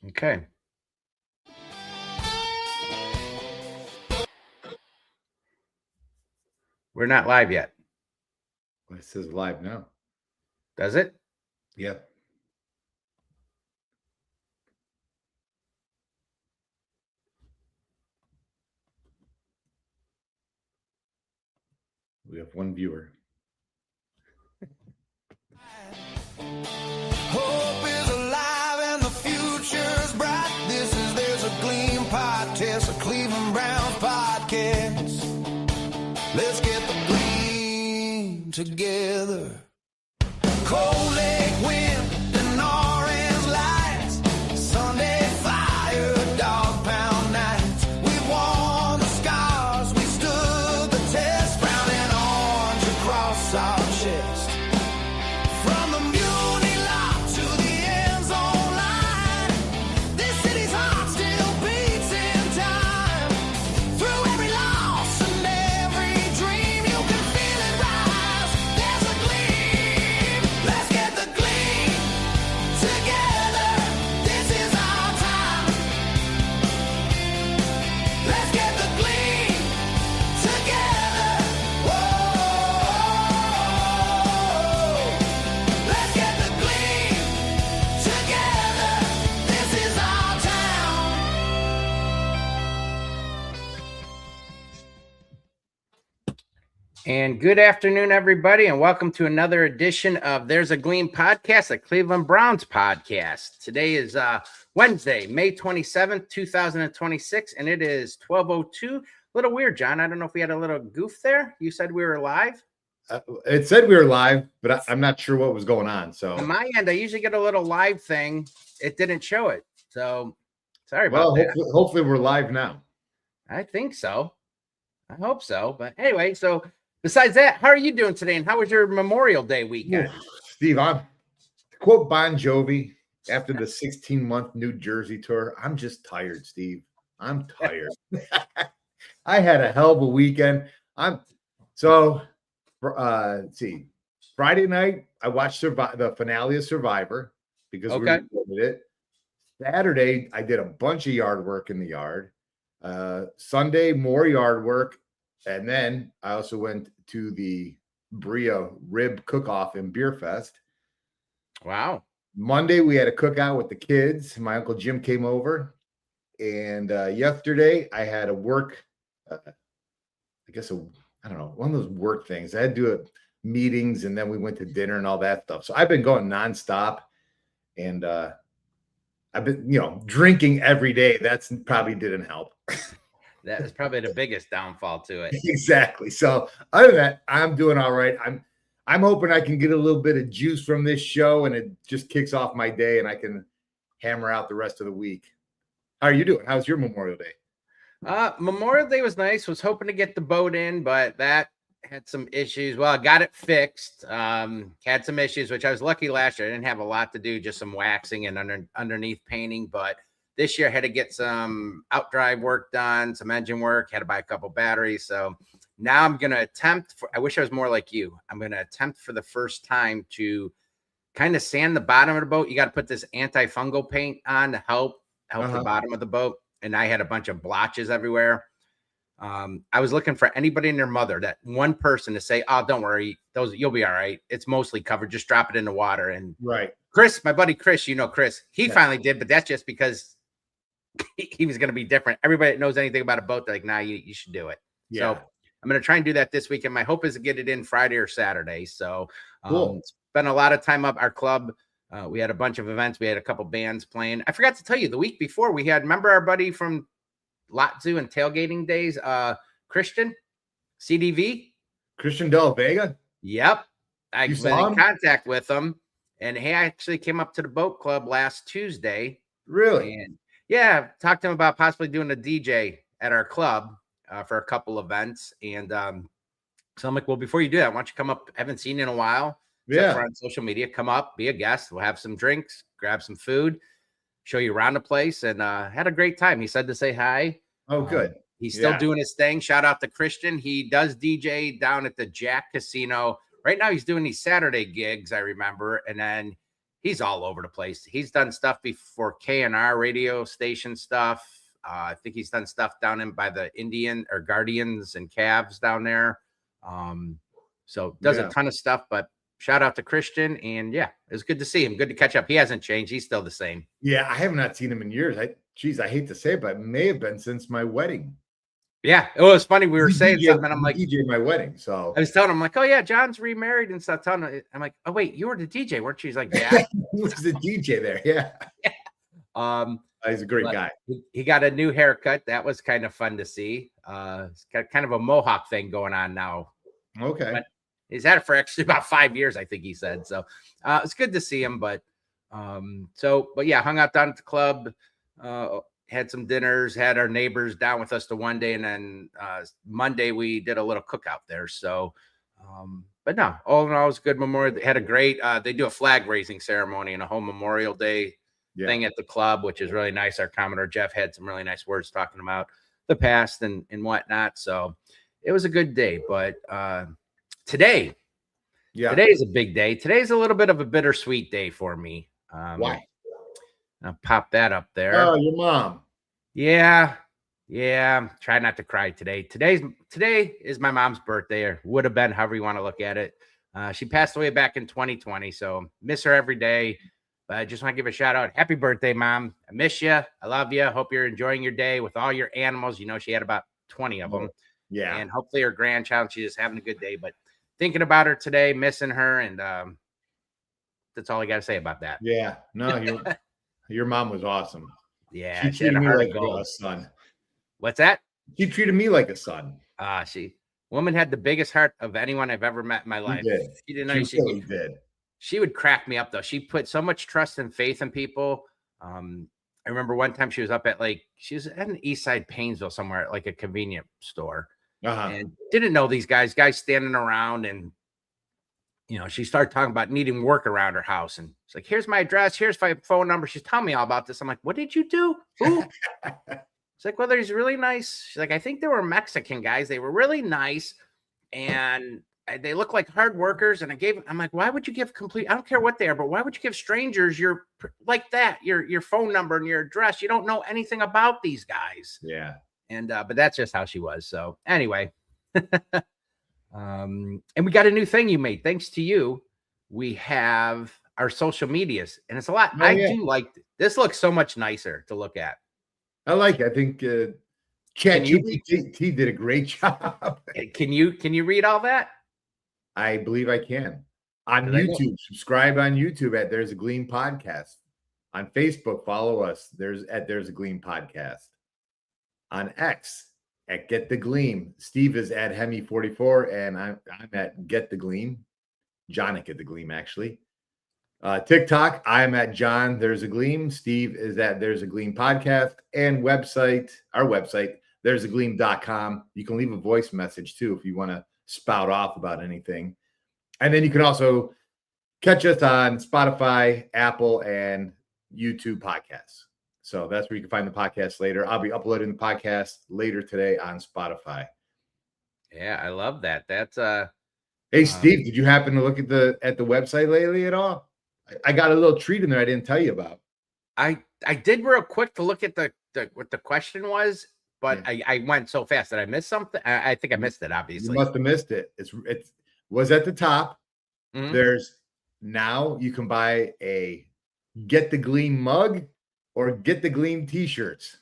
Okay. We're not live yet. It says live now. Does it? Yeah. We have one viewer. Hope is alive and the future's bright. There's a Gleam podcast, a Cleveland Browns podcast. Let's get the Gleam together. Cold Lake wind and orange lights. Sunday fire, dog pound nights. We won the scars, we stood the test. Brown and orange across our chest. From the Muni Lock to the end zone line, this city's heart still beats in time. Through every loss and every dream, you can feel it rise. There's a gleam. Let's get the gleam together. This is our time. Let's get the gleam together. Whoa. Let's get the Gleam together. This is our town. And good afternoon, everybody, and welcome to another edition of There's a Gleam podcast, a Cleveland Browns podcast. Today is Wednesday, May 27th, 2026, and it is 12:02. A little weird, John. I don't know if we had a little goof there. You said we were live. It said we were live, but I'm not sure what was going on. So On my end, I usually get a little live thing. It didn't show it. So sorry about that. hopefully we're live now. I think so. I hope so. But anyway, so besides that, how are you doing today? And how was your Memorial Day weekend? Steve, I'm to quote Bon Jovi after the 16-month New Jersey tour. I'm just tired, Steve. I'm tired. I had a hell of a weekend. Let's see. Friday night, I watched the finale of Survivor because we recorded it. Saturday, I did a bunch of yard work in the yard. Sunday, more yard work. And then I also went to the Bria Rib Cook-Off and Beer Fest. Wow. Monday, we had a cookout with the kids. My Uncle Jim came over. And yesterday, I had a work, one of those work things. I had to do meetings, and then we went to dinner and all that stuff. So I've been going nonstop. And I've been, drinking every day. That's probably didn't help. That is probably the biggest downfall to it. Exactly. So other than that, I'm doing all right. I'm hoping I can get a little bit of juice from this show, and it just kicks off my day, and I can hammer out the rest of the week. How are you doing? How's your Memorial Day? Memorial Day was nice. Was hoping to get the boat in, but that had some issues. Well, I got it fixed. Had some issues, which I was lucky last year. I didn't have a lot to do, just some waxing and underneath painting. But this year I had to get some outdrive work done, some engine work, had to buy a couple batteries. So now I'm going to attempt I wish I was more like you. I'm going to attempt for the first time to kind of sand the bottom of the boat. You got to put this antifungal paint on to help the bottom of the boat. And I had a bunch of blotches everywhere. I was looking for anybody and their mother, that one person to say, "Oh, don't worry, you'll be all right. It's mostly covered. Just drop it in the water." And right, Chris, my buddy Chris, Chris, he finally did, but that's just because he was going to be different. Everybody that knows anything about a boat, they're like, "Nah, you should do it." Yeah. So I'm going to try and do that this weekend. My hope is to get it in Friday or Saturday. So cool. Spent a lot of time up our club. We had a bunch of events. We had a couple bands playing. I forgot to tell you, the week before we had, remember our buddy from Latzu and tailgating days, Christian CDV, Christian Del Vega. Yep, I've been in contact with him, and he actually came up to the boat club last Tuesday. Really? And yeah, talked to him about possibly doing a DJ at our club for a couple events. And so I'm like, well, before you do that, why don't you come up? I haven't seen you in a while. Yeah. On social media, come up, be a guest. We'll have some drinks, grab some food, show you around the place, and had a great time. He said to say hi. Oh, good. He's still doing his thing. Shout out to Christian. He does DJ down at the Jack Casino. Right now he's doing these Saturday gigs, I remember. And then he's all over the place. He's done stuff before KNR radio station stuff. I think he's done stuff down in by the Indian or Guardians and Cavs down there. So does a ton of stuff, but shout out to Christian. And yeah, it was good to see him. Good to catch up. He hasn't changed. He's still the same. Yeah, I have not seen him in years. I hate to say it, but it may have been since my wedding. Yeah, it was funny. We were saying something, and I'm like, DJ my wedding. So I was telling him, like, oh yeah, John's remarried and stuff. Telling him, I'm like, oh wait, you were the DJ, weren't you? He's like, yeah, he was the DJ there. Yeah. He's a great guy. He got a new haircut. That was kind of fun to see. It's got kind of a mohawk thing going on now. Okay. But he's had it for actually about 5 years, I think he said. So it's good to see him. But yeah, hung out down at the club. Had some dinners, had our neighbors down with us the one day, and then Monday we did a little cookout there. So, but no, all in all, it was a good memorial. They had a great, they do a flag raising ceremony and a whole Memorial Day thing at the club, which is really nice. Our Commodore Jeff had some really nice words talking about the past and whatnot. So it was a good day. But today is a big day. Today's a little bit of a bittersweet day for me. Why? I'll pop that up there. Oh, your mom. Yeah. Try not to cry today. Today is my mom's birthday, or would have been, however you want to look at it. She passed away back in 2020, so miss her every day. But I just want to give a shout out. Happy birthday, Mom. I miss you. I love you. Hope you're enjoying your day with all your animals. You know, she had about 20 of them. Yeah. And hopefully her grandchild, she's just having a good day. But thinking about her today, missing her, and that's all I got to say about that. Yeah. No, your mom was awesome. Yeah. She treated me like a son. What's that? She treated me like a son. Woman had the biggest heart of anyone I've ever met in my life. She did. She really did. She would crack me up, though. She put so much trust and faith in people. I remember one time she was up at she was at an East Side Painesville somewhere at like a convenience store, and didn't know these guys standing around, and she started talking about needing work around her house, and it's like, here's my address, here's my phone number. She's telling me all about this. I'm like, what did you do? Who? It's like, well, he's really nice. She's like, I think they were Mexican guys. They were really nice, and they look like hard workers. And I'm like, why would you give I don't care what they are, but why would you give strangers your phone number and your address? You don't know anything about these guys. Yeah. And, but that's just how she was. So anyway, and we got a new thing you made. Thanks to you, we have our social medias, and it's a lot. I do like this. Looks so much nicer to look at. I like it. I think ChatGPT did a great job. Can you read all that? I believe I can. On YouTube, subscribe on YouTube at There's a Gleam Podcast. On Facebook, follow us. There's a Gleam Podcast. On X at Get the Gleam. Steve is at Hemi44, and I'm at Get the Gleam. John at Get the Gleam, actually. TikTok, I'm at John There's a Gleam. Steve is at There's a Gleam Podcast. And our website, there'sagleam.com. You can leave a voice message too if you want to spout off about anything. And then you can also catch us on Spotify, Apple, and YouTube podcasts. So that's where you can find the podcast later. I'll be uploading the podcast later today on Spotify. Yeah, I love that. That's Hey Steve, did you happen to look at the website lately at all? I got a little treat in there I didn't tell you about. I did real quick to look at what the question was, but I went so fast that I missed something. I think I missed it, obviously. You must have missed it. It was at the top. Mm-hmm. There's now you can buy a Get the Gleam mug or Get the Gleam t-shirts.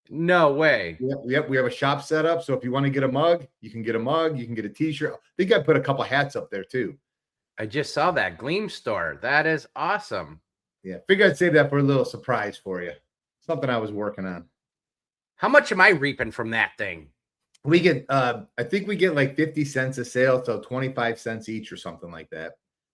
No way. Yep. We have a shop set up. So if you want to get a mug, you can get a mug. You can get a t-shirt. I think I put a couple hats up there too. I just saw that Gleam store. That is awesome. Yeah. Figure I'd save that for a little surprise for you. Something I was working on. How much am I reaping from that thing? We get, I think we get like 50 cents a sale. So 25 cents each or something like that.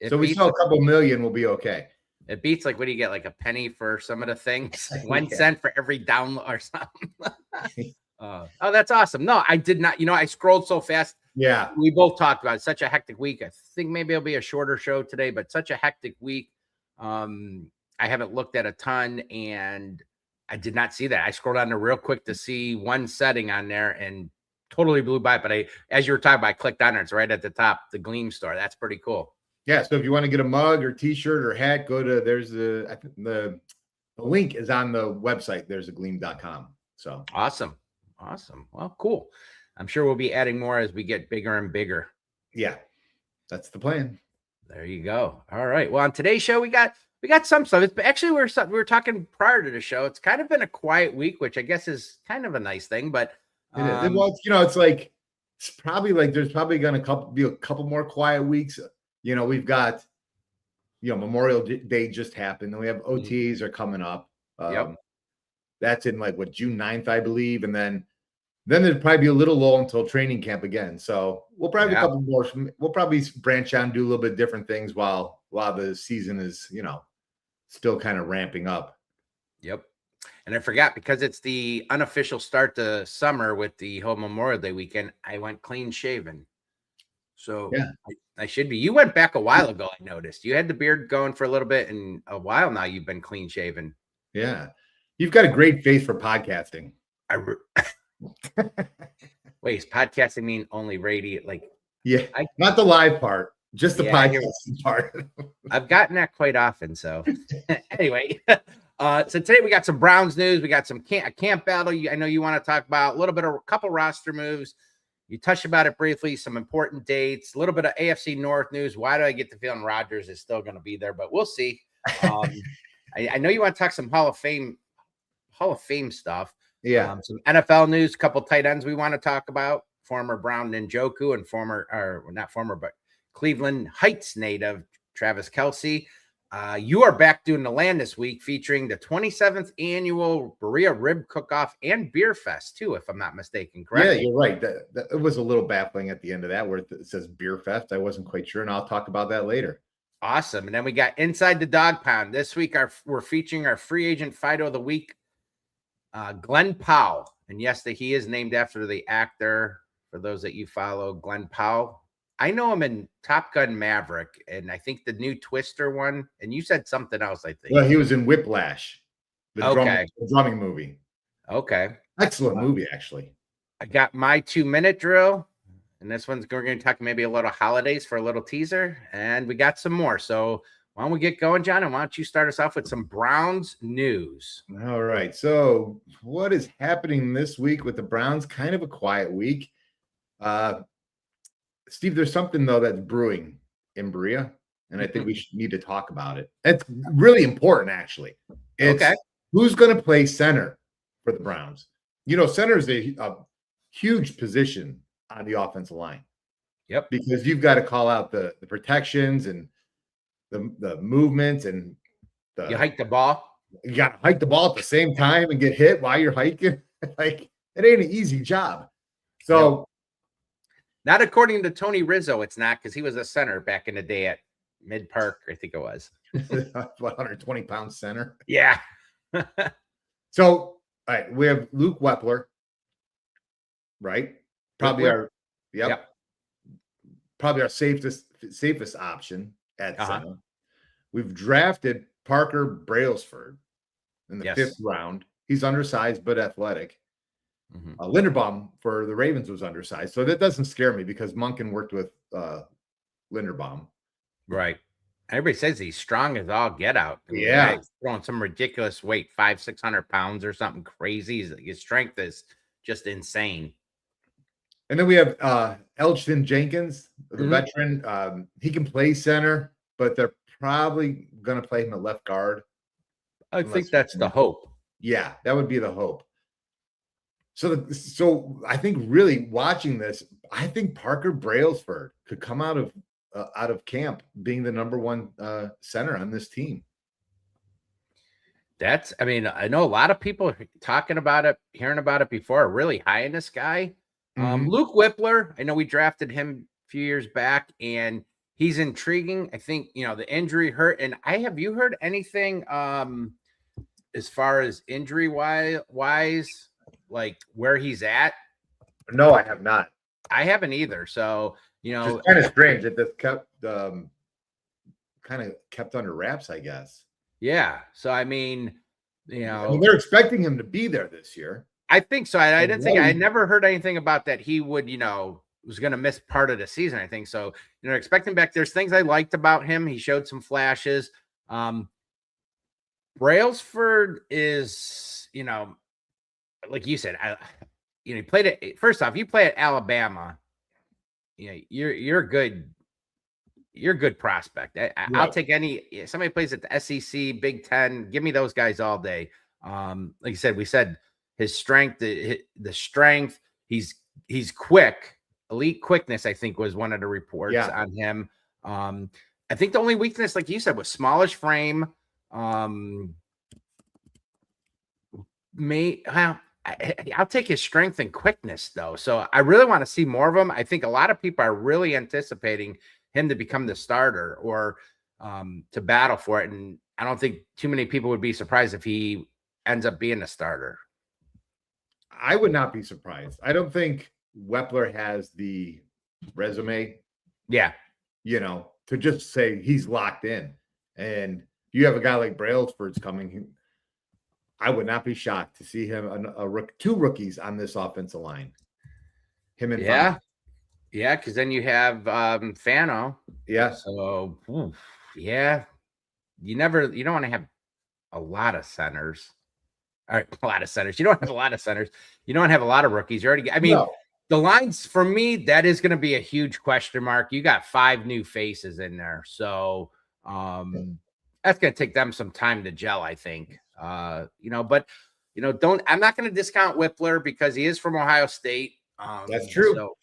So we sell a couple million, we'll be okay. It beats like, what do you get? Like a penny for some of the things? 1 cent for every download or something. Oh, that's awesome. No, I did not. I scrolled so fast. Yeah. We both talked about it. Such a hectic week. I think maybe it'll be a shorter show today, but such a hectic week. I haven't looked at a ton, and I did not see that. I scrolled on there real quick to see one setting on there and totally blew by it. But as you were talking about, I clicked on it. It's right at the top, the Gleam store. That's pretty cool. Yeah. So if you want to get a mug or T-shirt or hat, go to I think the link is on the website. There's a gleam.com. So Awesome. Well, cool. I'm sure we'll be adding more as we get bigger and bigger. yeah, that's the plan. There you go. All right. Well, on today's show, we got some stuff. It's actually we were talking prior to the show. It's kind of been a quiet week, which I guess is kind of a nice thing. But It is. Well, it's like there's probably going to be a couple more quiet weeks. We've got Memorial Day just happened, and we have OTs are coming up. Yep. That's in June 9th, I believe, and then there'd probably be a little lull until training camp again. So we'll probably have a couple more. We'll probably branch out and do a little bit different things while the season is still kind of ramping up. Yep. And I forgot, because it's the unofficial start to summer with the whole Memorial Day weekend, I went clean shaven. So yeah, I should be. You went back a while ago, I noticed. You had the beard going for a little bit, and a while now you've been clean shaven. Yeah. You've got a great face for podcasting. Wait, does podcasting mean only radio? Yeah, not the live part, just the podcasting part. I've gotten that quite often. So anyway, so today we got some Browns news. We got some camp battle. I know you want to talk about a couple roster moves. You touched about it briefly, some important dates, a little bit of AFC North news. Why do I get the feeling Rodgers is still going to be there? But we'll see. I know you want to talk some Hall of Fame stuff. Yeah. Some NFL news, couple tight ends we want to talk about. Former Brown Njoku and Cleveland Heights native Travis Kelce. You are back doing the land this week, featuring the 27th annual Berea Rib Cook-Off and Beer Fest, too, if I'm not mistaken, correct? Yeah, you're right. That it was a little baffling at the end of that where it says Beer Fest. I wasn't quite sure, and I'll talk about that later. Awesome. And then we got Inside the Dog Pound. This week, we're featuring our free agent Fido of the week, Glenn Powell. And yes, he is named after the actor, for those that you follow, Glenn Powell. I know him in Top Gun Maverick, and I think the new Twister one. And you said something else, I think. Well, he was in Whiplash, the drumming movie. Okay. Excellent movie, actually. I got my 2-minute drill, and this one's we're going to talk maybe a little holidays for a little teaser, and we got some more. So why don't we get going, John? And why don't you start us off with some Browns news? All right. So what is happening this week with the Browns? Kind of a quiet week. Steve, there's something, though, that's brewing in Berea, and I think we need to talk about it. It's really important, actually. It's who's going to play center for the Browns. Center is a huge position on the offensive line. Yep. Because you've got to call out the protections and the movements and you hike the ball. You got to hike the ball at the same time and get hit while you're hiking. It ain't an easy job. So. Yep. Not according to Tony Rizzo, it's not, because he was a center back in the day at Mid Park, I think it was. 120-pound center. Yeah. So, all right, we have Luke Wepler, right? Probably probably our safest option at center. We've drafted Parker Brailsford in the 5th round. He's undersized but athletic. Linderbaum for the Ravens was undersized, so that doesn't scare me because Monken worked with Linderbaum. Right. Everybody says he's strong as all get out. Yeah, he's throwing some ridiculous weight, 500-600 pounds or something crazy. His strength is just insane. And then we have Elgton Jenkins, the veteran. He can play center, but they're probably going to play him at left guard. I think that's the hope. Yeah, that would be the hope. So I think really watching this, I think Parker Brailsford could come out of camp being the number one center on this team. I know a lot of people talking about it, hearing about it before, are really high in this guy. Luke Whippler, I know we drafted him a few years back, and he's intriguing. I think, the injury hurt. And have you heard anything as far as injury wise? Like where he's at? No, I have not. I haven't either. So, it's kind of strange that this kept under wraps, I guess. Yeah. So, they're expecting him to be there this year. I think so. I didn't think I never heard anything about that he would, was going to miss part of the season, I think. So, expect him back. There's things I liked about him. He showed some flashes. Brailsford is, like you said, he played it. First off, you play at Alabama, you're a good prospect. I'll take somebody plays at the SEC, Big Ten. Give me those guys all day. Like you said, his strength, the strength. He's quick, elite quickness. I think was one of the reports on him. I think the only weakness, like you said, was smallish frame. I'll take his strength and quickness though. So I really want to see more of him. I think a lot of people are really anticipating him to become the starter or to battle for it. And I don't think too many people would be surprised if he ends up being a starter. I would not be surprised. I don't think Wepler has the resume. Yeah. To just say he's locked in. And you have a guy like Brailsford's coming. I would not be shocked to see him, two rookies on this offensive line. Him and Fano. Yeah, because then you have Fano. Yeah. So, yeah. You don't want to have a lot of centers. All right, a lot of centers. You don't have a lot of centers. You don't have a lot of rookies. The lines, for me, that is going to be a huge question mark. You got 5 new faces in there. So that's going to take them some time to gel, I think. I'm not going to discount Whippler because he is from Ohio State. That's true. So,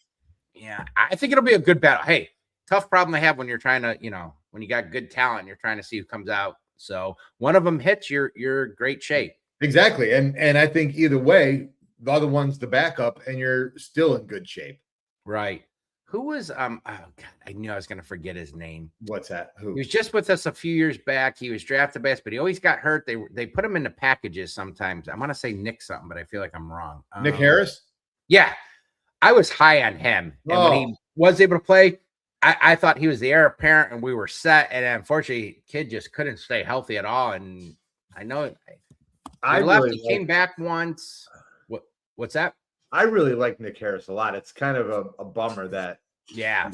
yeah, I think it'll be a good battle. Hey, tough problem to have when you're trying to, when you got good talent, you're trying to see who comes out. So one of them hits, you're great shape. Exactly. And I think either way, the other one's the backup and you're still in good shape. Right. Who was, oh God, I knew I was going to forget his name. What's that? Who? He was just with us a few years back. He was drafted by us, but he always got hurt. They put him into packages sometimes. I want to say Nick something, but I feel like I'm wrong. Nick Harris? Yeah. I was high on him. And when he was able to play, I thought he was the heir apparent and we were set. And unfortunately, kid just couldn't stay healthy at all. And I know he came back once. What's that? I really like Nick Harris a lot. It's kind of a bummer that. Yeah.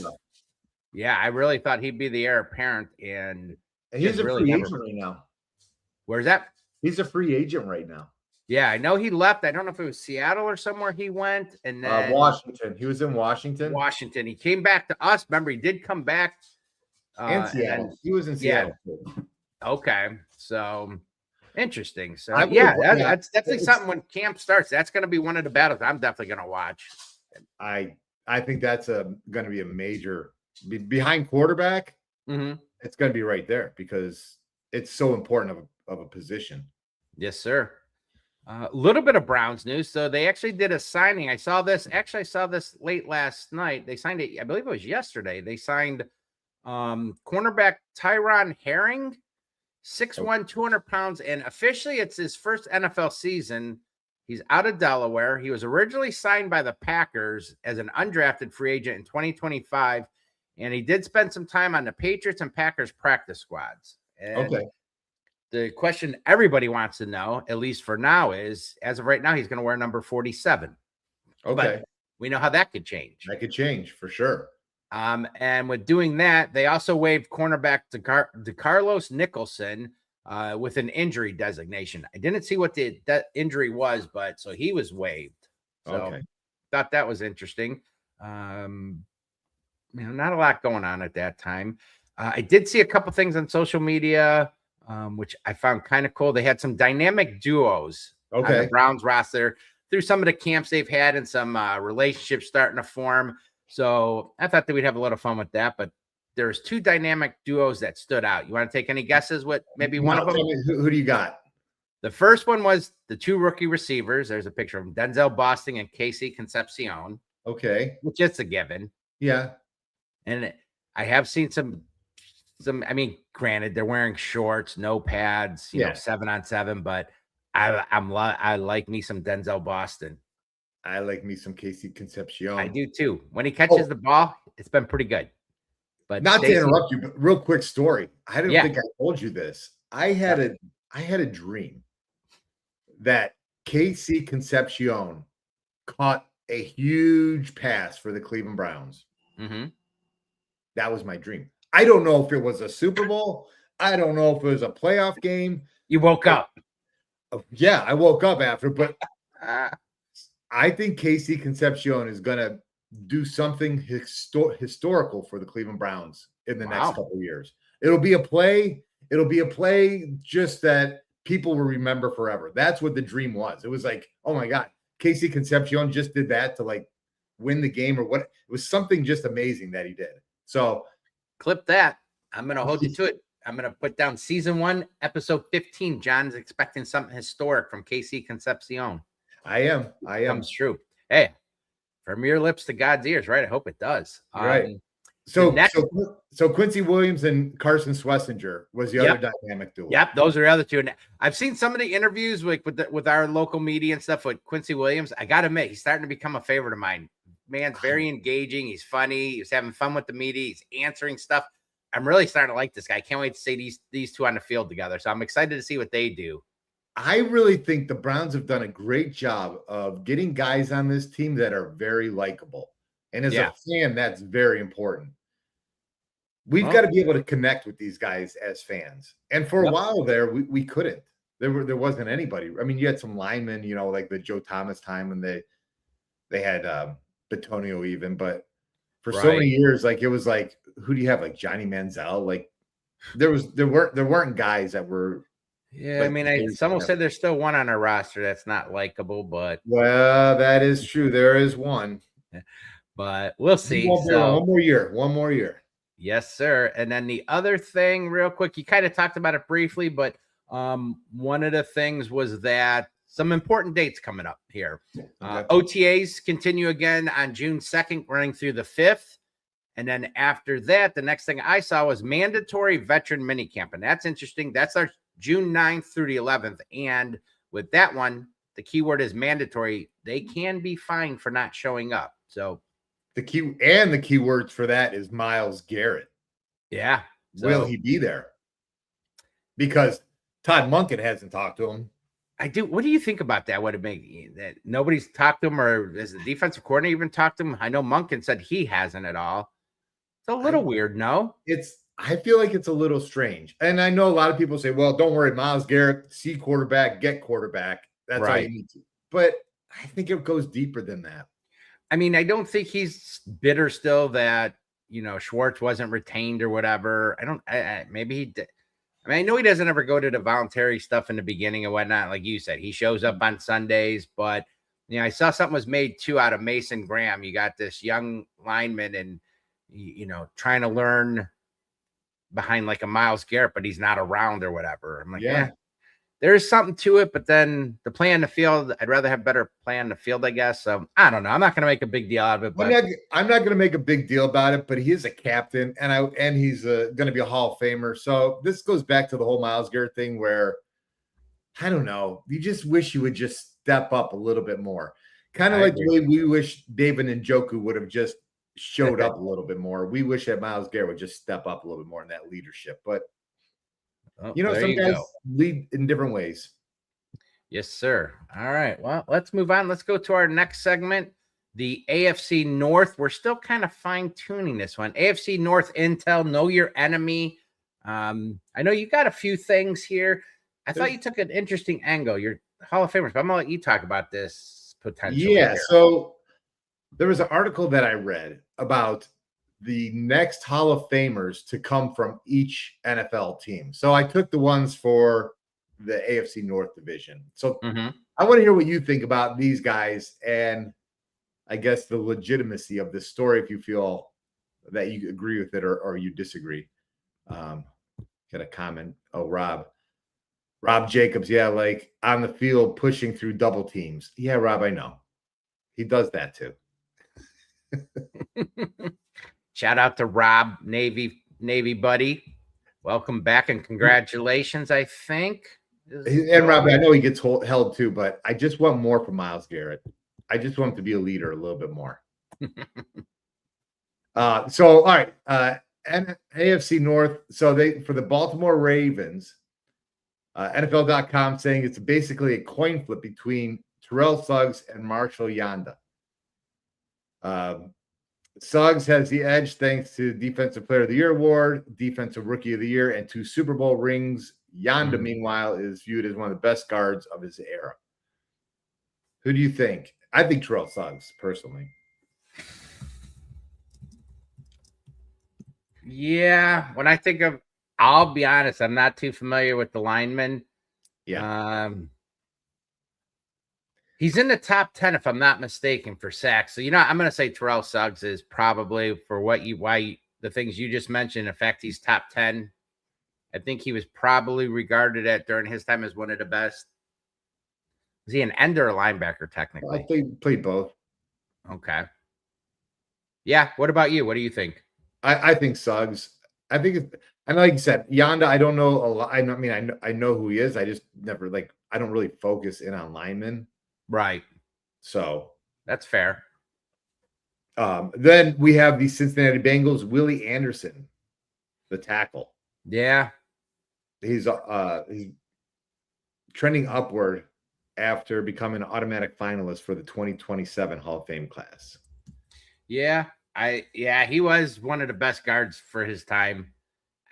Yeah. I really thought he'd be the heir apparent. And he's a free agent right now. Where's that? He's a free agent right now. Yeah, I know he left. I don't know if it was Seattle or somewhere he went. And then Washington. He was in Washington. He came back to us. Remember, he did come back. And Seattle. He was in Seattle. Yeah. Okay. So interesting. So that's definitely something when camp starts. That's going to be one of the battles I'm definitely going to watch. I think that's going to be a major behind quarterback. Mm-hmm. It's going to be right there because it's so important of a position. Yes, sir. A little bit of Browns news. So they actually did a signing. I saw this late last night. They signed it. I believe it was yesterday. They signed cornerback Tyron Herring, 6'1", 200 pounds. And officially it's his first NFL season. He's out of Delaware. He was originally signed by the Packers as an undrafted free agent in 2025. And he did spend some time on the Patriots and Packers practice squads. And the question everybody wants to know, at least for now, is as of right now, he's going to wear number 47. Okay. But we know how that could change. That could change for sure. And with doing that, they also waived cornerback DeCarlos Nicholson with an injury designation. I didn't see what that injury was, but so he was waived. So thought that was interesting. Not a lot going on at that time. I did see a couple things on social media, which I found kind of cool. They had some dynamic duos on the Browns roster through some of the camps they've had and some relationships starting to form. So I thought that we'd have a little fun with that, but there's 2 dynamic duos that stood out. You want to take any guesses what maybe one of them? Who do you got? The first one was the 2 rookie receivers. There's a picture of them, Denzel Boston and Casey Concepcion. Okay. Which is a given. Yeah. And I have seen some, granted, they're wearing shorts, no pads, 7-on-7, but I like me some Denzel Boston. I like me some Casey Concepcion. I do too. When he catches the ball, it's been pretty good. But not to interrupt you, but real quick story. I didn't think I told you this. I had a dream that Casey Concepcion caught a huge pass for the Cleveland Browns. Mm-hmm. That was my dream. I don't know if it was a Super Bowl. I don't know if it was a playoff game. You woke up. Yeah, I woke up after, but Ah. I think Casey Concepcion is going to do something historical for the Cleveland Browns in the next couple of years. It'll be a play. It'll be a play just that people will remember forever. That's what the dream was. It was like, oh my God, Casey Concepcion just did that to like win the game or what. It was something just amazing that he did. So clip that. I'm going to hold you to it. I'm going to put down season 1, episode 15. John's expecting something historic from Casey Concepcion. I am. Comes true. Hey, from your lips to God's ears, right? I hope it does. Right. So Quincy Williams and Carson Schlesinger was the other dynamic duo. Yep, those are the other two. And I've seen some of the interviews with our local media and stuff with Quincy Williams. I got to admit, he's starting to become a favorite of mine. Man's very engaging. He's funny. He's having fun with the media. He's answering stuff. I'm really starting to like this guy. I can't wait to see these two on the field together. So I'm excited to see what they do. I really think the Browns have done a great job of getting guys on this team that are very likable. And as a fan, that's very important. We've got to be able to connect with these guys as fans. And for a while there, we couldn't. There wasn't anybody. I mean, you had some linemen, you know, like the Joe Thomas time when they had Batonio even, but for so many years, like it was like, who do you have? Like Johnny Manziel? Like there weren't guys that were. Yeah, like, I mean, someone said there's still one on our roster that's not likable, but that is true. There is one, but we'll see. One more year. Yes, sir. And then the other thing, real quick, you kind of talked about it briefly, but one of the things was that some important dates coming up here. OTAs continue again on June 2nd, running through the 5th. And then after that, the next thing I saw was mandatory veteran minicamp. And that's interesting. That's our June 9th through the 11th. And with that one, the keyword is mandatory. They can be fined for not showing up. So the keywords for that is Myles Garrett. Yeah. Will he be there? Because Todd Monken hasn't talked to him. I do. What do you think about that? Would it make that nobody's talked to him, or has the defensive coordinator even talked to him? I know Monken said he hasn't at all. It's a little weird, no? I feel like it's a little strange. And I know a lot of people say, well, don't worry, Myles Garrett, see quarterback, get quarterback. That's all you need to. But I think it goes deeper than that. I mean, I don't think he's bitter still that, you know, Schwartz wasn't retained or whatever. Maybe he did. I mean, I know he doesn't ever go to the voluntary stuff in the beginning and whatnot. Like you said, he shows up on Sundays, but, you know, I saw something was made too out of Mason Graham. You got this young lineman and, you know, trying to learn behind like a Myles Garrett, but he's not around or whatever. I'm like, there's something to it, but then the play on the field, I'd rather have better play on the field, I guess. So I don't know. I'm not going to make a big deal out of it. But I'm not going to make a big deal about it, but he is a captain and he's going to be a Hall of Famer. So this goes back to the whole Myles Garrett thing where, I don't know, you just wish you would just step up a little bit more. Kind of like the way we wish David Njoku would have just showed up a little bit more. We wish that Myles Garrett would just step up a little bit more in that leadership, but you know, some guys lead in different ways. Yes, sir. All right. Well, let's move on. Let's go to our next segment, the AFC North. We're still kind of fine-tuning this one. AFC North Intel, know your enemy. I know you got a few things here. I thought you took an interesting angle. You're Hall of Famers, but I'm going to let you talk about this potentially. Yeah, so there was an article that I read about the next Hall of Famers to come from each NFL team. So I took the ones for the AFC North division. So I want to hear what you think about these guys and I guess the legitimacy of this story, if you feel that you agree with it or you disagree. Got a comment. Oh, Rob Jacobs. Yeah. Like on the field, pushing through double teams. Yeah, Rob, I know. He does that too. Shout out to Rob, Navy buddy. Welcome back and congratulations, I think. And Rob, I know he gets held too, but I just want more from Myles Garrett. I just want him to be a leader a little bit more. So, all right. And AFC North. So for the Baltimore Ravens, NFL.com saying it's basically a coin flip between Terrell Suggs and Marshall Yanda. Suggs has the edge thanks to Defensive Player of the Year award, Defensive Rookie of the Year, and 2 Super Bowl rings. Yanda, meanwhile, is viewed as one of the best guards of his era. Who do you think? I think Terrell Suggs, personally. Yeah, when I think of, I'll be honest, I'm not too familiar with the linemen. Yeah. He's in the top 10, if I'm not mistaken, for sacks. So, I'm going to say Terrell Suggs is probably, for the things you just mentioned. In fact, he's top 10. I think he was probably regarded during his time as one of the best. Was he an end or a linebacker, technically? I played both. Okay. Yeah. What about you? What do you think? I think Suggs. I think, and like you said, Yanda, I don't know a lot. I know who he is. I just never, I don't really focus in on linemen. Right. So that's fair. Then we have the Cincinnati Bengals, Willie Anderson, the tackle. Yeah. He's trending upward after becoming an automatic finalist for the 2027 Hall of Fame class. Yeah. He was one of the best guards for his time.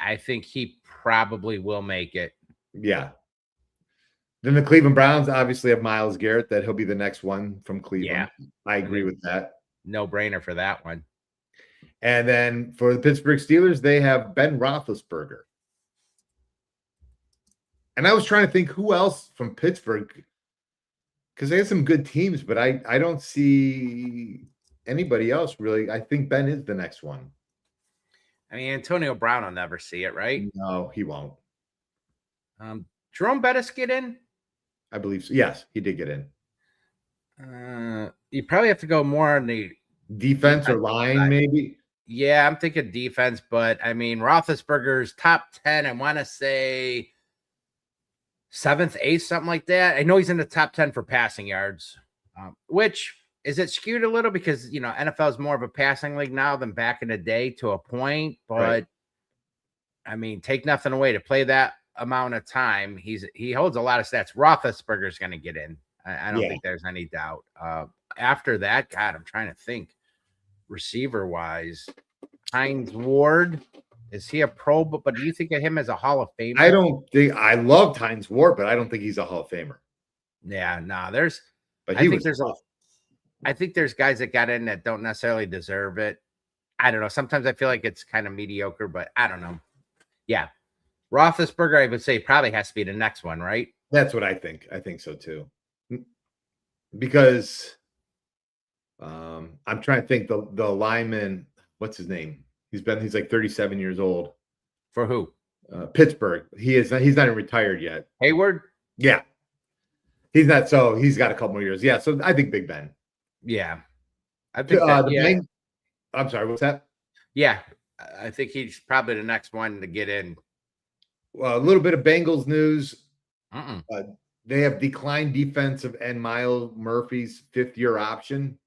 I think he probably will make it. Yeah. Then the Cleveland Browns obviously have Myles Garrett, that he'll be the next one from Cleveland. Yeah. I agree with that. No brainer for that one. And then for the Pittsburgh Steelers, they have Ben Roethlisberger. And I was trying to think who else from Pittsburgh, because they have some good teams, but I don't see anybody else really. I think Ben is the next one. I mean, Antonio Brown will never see it, right? No, he won't. Jerome Bettis get in? I believe so. Yes, he did get in. You probably have to go more on the defense or line, side. Maybe. Yeah, I'm thinking defense, but I mean, Roethlisberger's top 10. I want to say 7th, 8th, something like that. I know he's in the top 10 for passing yards, which is it skewed a little because, NFL is more of a passing league now than back in the day to a point. But right. I mean, take nothing away to play that amount of time. He holds a lot of stats. Roethlisberger's going to get in. I don't think there's any doubt. After that, God, I'm trying to think. Receiver wise, Hines Ward, is he a pro? But do you think of him as a Hall of Famer? I don't think. I love Hines Ward, but I don't think he's a Hall of Famer. Yeah, no, there's. But I think there's guys that got in that don't necessarily deserve it. I don't know. Sometimes I feel like it's kind of mediocre, but I don't know. Yeah, Roethlisberger, I would say probably has to be the next one, right? That's what I think. I think so too. Because I'm trying to think the lineman, what's his name? He's like 37 years old. For who? Pittsburgh. He's not even retired yet. Hayward? Yeah. He's not, so he's got a couple more years. Yeah, so I think Big Ben. Yeah. I think I'm sorry, what's that? Yeah. I think he's probably the next one to get in. Well, a little bit of Bengals news. They have declined defensive end Miles Murphy's 5th-year option.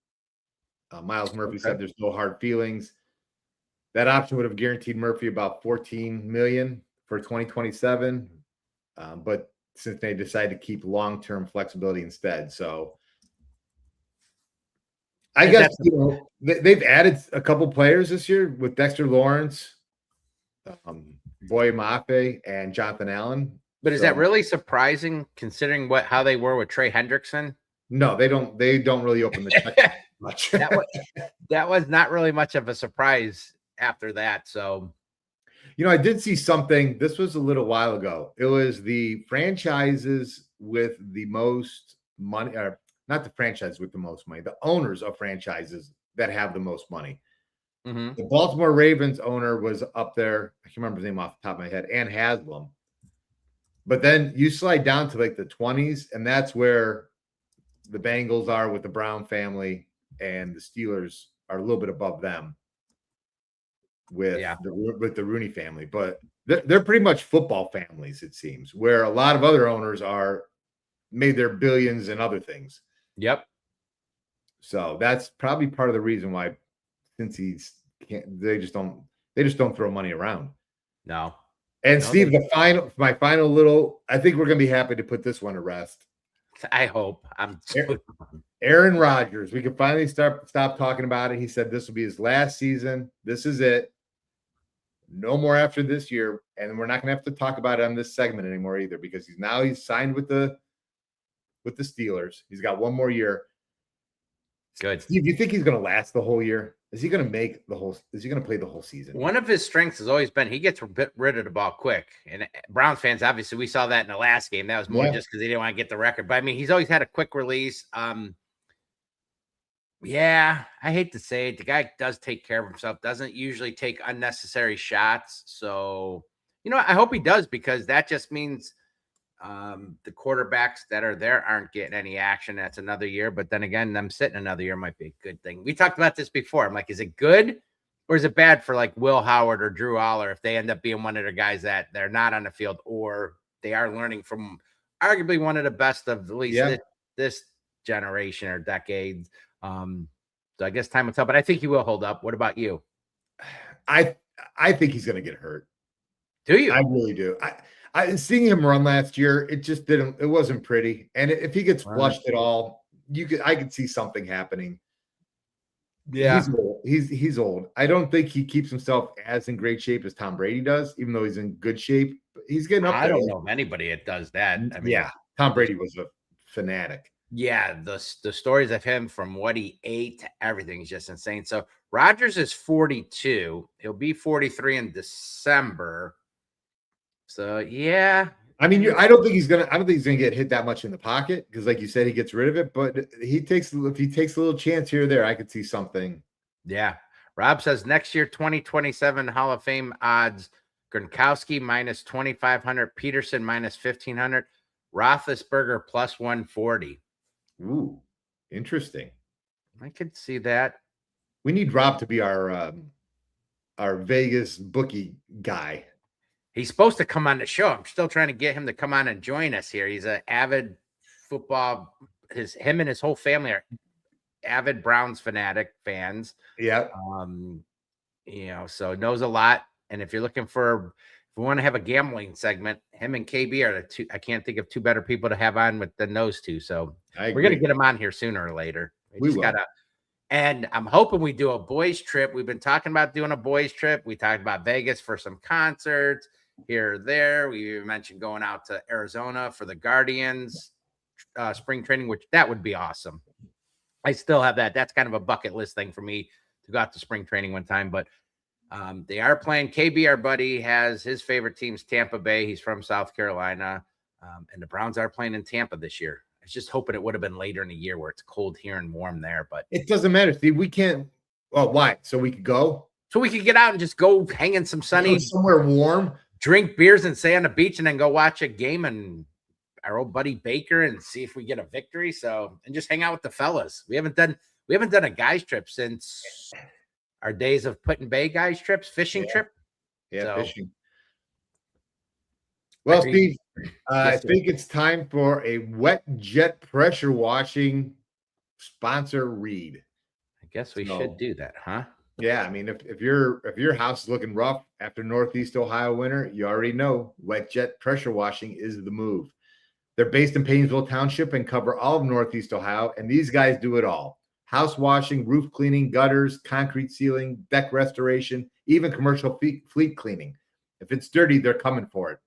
Miles Murphy said there's no hard feelings. That option would have guaranteed Murphy about $14 million for 2027, but since they decided to keep long-term flexibility instead, so I guess they've added a couple players this year with Dexter Lawrence, Boye Mafe, and Jonathan Allen. But is that really surprising considering how they were with Trey Hendrickson? No, they don't. They don't really open the check much. that was not really much of a surprise after that. So, I did see something. This was a little while ago. It was the franchises with the most money, or not the franchise with the most money, the owners of franchises that have the most money. Mm-hmm. The Baltimore Ravens owner was up there. I can't remember his name off the top of my head. Ann Haslam. But then you slide down to like the 20s, and that's where the Bengals are with the Brown family, and the Steelers are a little bit above them with the Rooney family. But they're pretty much football families, it seems, where a lot of other owners made their billions and other things. Yep. So that's probably part of the reason why, since they just don't throw money around. No. And Steve, my final little, I think we're going to be happy to put this one to rest. I hope. Aaron Rodgers. We can finally stop talking about it. He said this will be his last season. This is it. No more after this year, and we're not going to have to talk about it on this segment anymore either, because he's signed with the Steelers. He's got one more year. Good. Steve, do you think he's going to last the whole year? Is he going to make the whole? Is he going to play the whole season? One of his strengths has always been he gets rid of the ball quick. And Browns fans, obviously, we saw that in the last game. That was more just because he didn't want to get the record. But I mean, he's always had a quick release. Yeah, I hate to say it. The guy does take care of himself, doesn't usually take unnecessary shots. So, I hope he does, because that just means the quarterbacks that are there aren't getting any action. That's another year. But then again, them sitting another year might be a good thing. We talked about this before. I'm like, is it good or is it bad for like Will Howard or Drew Aller if they end up being one of the guys that they're not on the field, or they are learning from arguably one of the best of at least this generation or decades? So I guess time will tell, but I think he will hold up. What about you? I think he's going to get hurt. Do you? I really do. I seeing him run last year, it wasn't pretty. And if he gets flushed at all, I could see something happening. Yeah. He's old. I don't think he keeps himself as in great shape as Tom Brady does, even though he's in good shape. He's getting up there. I don't know of anybody that does that. I mean, Tom Brady was a fanatic. Yeah, the stories of him, from what he ate to everything, is just insane. So Rodgers is 42. He'll be 43 in December. So yeah. I mean, I don't think he's gonna get hit that much in the pocket, because, like you said, he gets rid of it. But if he takes a little chance here or there, I could see something. Yeah. Rob says next year, 2027 Hall of Fame odds: Gronkowski minus 2,500, Peterson minus 1,500, Roethlisberger plus 140. Ooh, interesting. I could see that. We need Rob to be our Vegas bookie guy. He's supposed to come on the show. I'm still trying to get him to come on and join us here. He's an avid football. Him and his whole family are avid Browns fans. Yeah. So knows a lot. And if you're looking if we want to have a gambling segment, him and KB are the two. I can't think of two better people to have on than those two. So we're going to get them on here sooner or later. We just gotta. And I'm hoping we do a boys trip. We've been talking about doing a boys trip. We talked about Vegas for some concerts here or there. We mentioned going out to Arizona for the Guardians spring training, which that would be awesome. I still have that. That's kind of a bucket list thing for me to go out to spring training one time. But they are playing. KB, our buddy, has his favorite team's Tampa Bay. He's from South Carolina. And the Browns are playing in Tampa this year. I was just hoping it would have been later in the year where it's cold here and warm there. But it doesn't matter, Steve. We can't. Well, why? So we could go? So we could get out and just go hang in some sunny, somewhere warm, drink beers and stay on the beach, and then go watch a game and our old buddy Baker and see if we get a victory. So, and just hang out with the fellas. We haven't done a guys trip since our days of Put-in Bay guys trips, fishing trip. Yeah, fishing. Well, Steve, I think it's time for a wet jet pressure washing sponsor read. I guess we should do that, huh? Yeah, I mean, if your house is looking rough after Northeast Ohio winter, you already know wet jet pressure washing is the move. They're based in Paynesville Township and cover all of Northeast Ohio, and these guys do it all: house washing, roof cleaning, gutters, concrete sealing, deck restoration, even commercial fleet cleaning. If it's dirty, they're coming for it.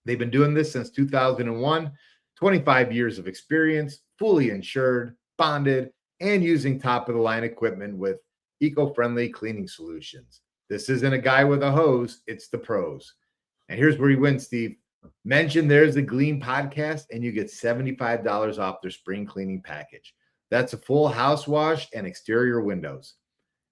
They've been doing this since 2001, 25 years of experience, fully insured, bonded, and using top-of-the-line equipment with eco-friendly cleaning solutions. This isn't a guy with a hose, it's the pros. And here's where you win, Steve. Mention there's a Gleam podcast, and you get $75 off their spring cleaning package. That's a full house wash and exterior windows.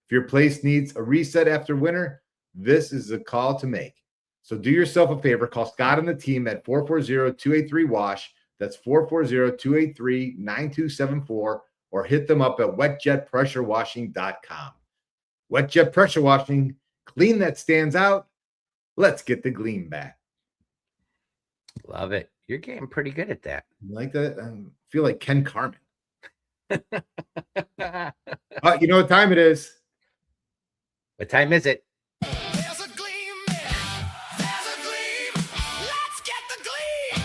If your place needs a reset after winter, this is the call to make. So do yourself a favor, call Scott and the team at 440-283-WASH. That's 440-283-9274, or hit them up at wetjetpressurewashing.com. Wet Jet Pressure Washing, clean that stands out. Let's get the Gleam back. Love it. You're getting pretty good at that. Like that? I feel like Ken Carmen. You know what time it is? What time is it? There's a gleam, there's a gleam. Let's get the gleam.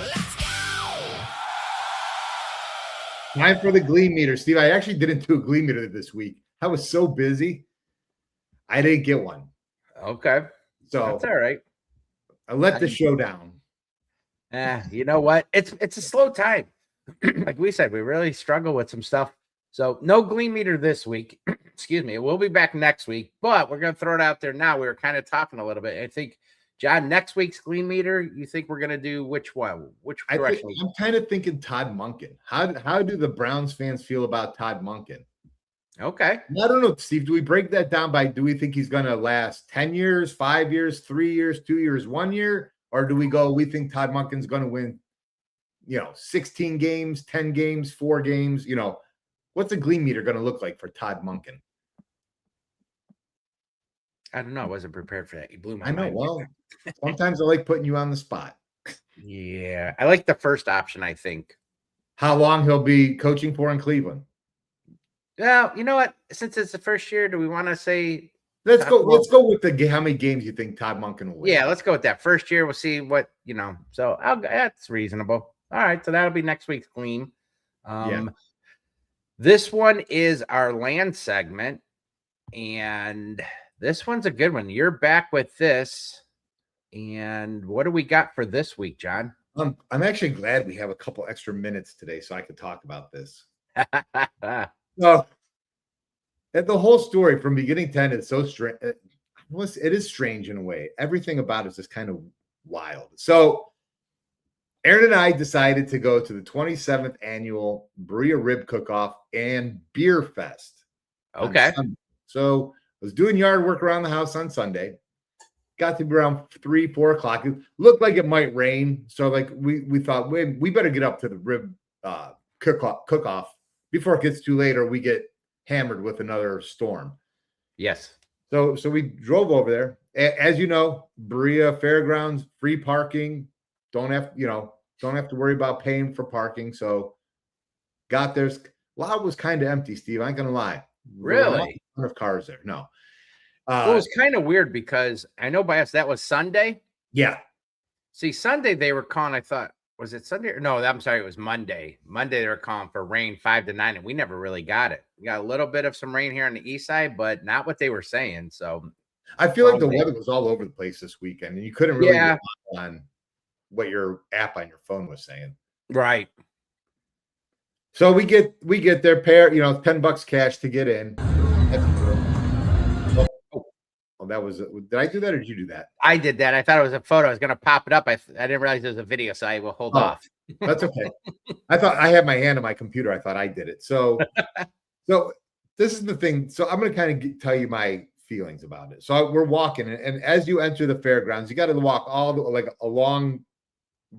Let's go. Time for the Gleam meter, Steve. I actually didn't do a Gleam meter this week. I was so busy, I didn't get one. Okay, So that's all right. I let the show down. You know what? It's a slow time. Like we said, we really struggle with some stuff. So no Gleam meter this week. Excuse me. We'll be back next week, but we're gonna throw it out there now. We were kind of talking a little bit. I think, John, next week's Gleam meter, you think we're gonna do which one? Which direction? I'm kind of thinking Todd Monken. How do the Browns fans feel about Todd Monken? Okay. I don't know, Steve. Do we break that down by do we think he's going to last 10 years, 5 years, 3 years, 2 years, 1 year? Or do we go, we think Todd Monken's going to win, 16 games, 10 games, 4 games? What's a Gleam meter going to look like for Todd Monken? I don't know. I wasn't prepared for that. You blew my mind. I know. mind. Well, sometimes I like putting you on the spot. Yeah. I like the first option, I think. How long he'll be coaching for in Cleveland? Yeah, you know what? Since it's the first year, do we want to say? Let's go with how many games you think Todd Monken will win. Yeah, let's go with that. First year, we'll see what. So that's reasonable. All right, so that'll be next week's Gleam. This one is our land segment, and this one's a good one. You're back with this, and what do we got for this week, John? I'm actually glad we have a couple extra minutes today so I could talk about this. No, and the whole story from beginning to end is so strange. It is strange in a way. Everything about it is just kind of wild. So Aaron and I decided to go to the 27th annual Berea Rib Cook-Off and Beer Fest. Okay. So I was doing yard work around the house on Sunday. Got to be around 3-4 o'clock. It looked like it might rain. So we thought we better get up to the rib cook-off before it gets too late or we get hammered with another storm. Yes. So we drove over there. As you know, Berea Fairgrounds, free parking. Don't have to worry about paying for parking. So got there. A lot was kind of empty, Steve. I ain't gonna lie. Really? A lot of cars there. No. It was kind of weird because I know by us that was Sunday. Yeah. See, Sunday they were calling, I thought, was it Sunday? No, I'm sorry, it was Monday. Monday they were calling for rain 5 to 9, and we never really got it. We got a little bit of some rain here on the east side, but not what they were saying. So I feel like the weather was all over the place this weekend, and you couldn't really rely on what your app on your phone was saying. Right. So we get their pair, $10 cash to get in. Oh, that was. Did I do that or did you do that? I did that. I thought it was a photo. I was going to pop it up. I didn't realize it was a video, so I will hold off. That's okay. I thought I had my hand on my computer. I thought I did it. So this is the thing. So I'm going to kind of tell you my feelings about it. So we're walking, and as you enter the fairgrounds, you got to walk a long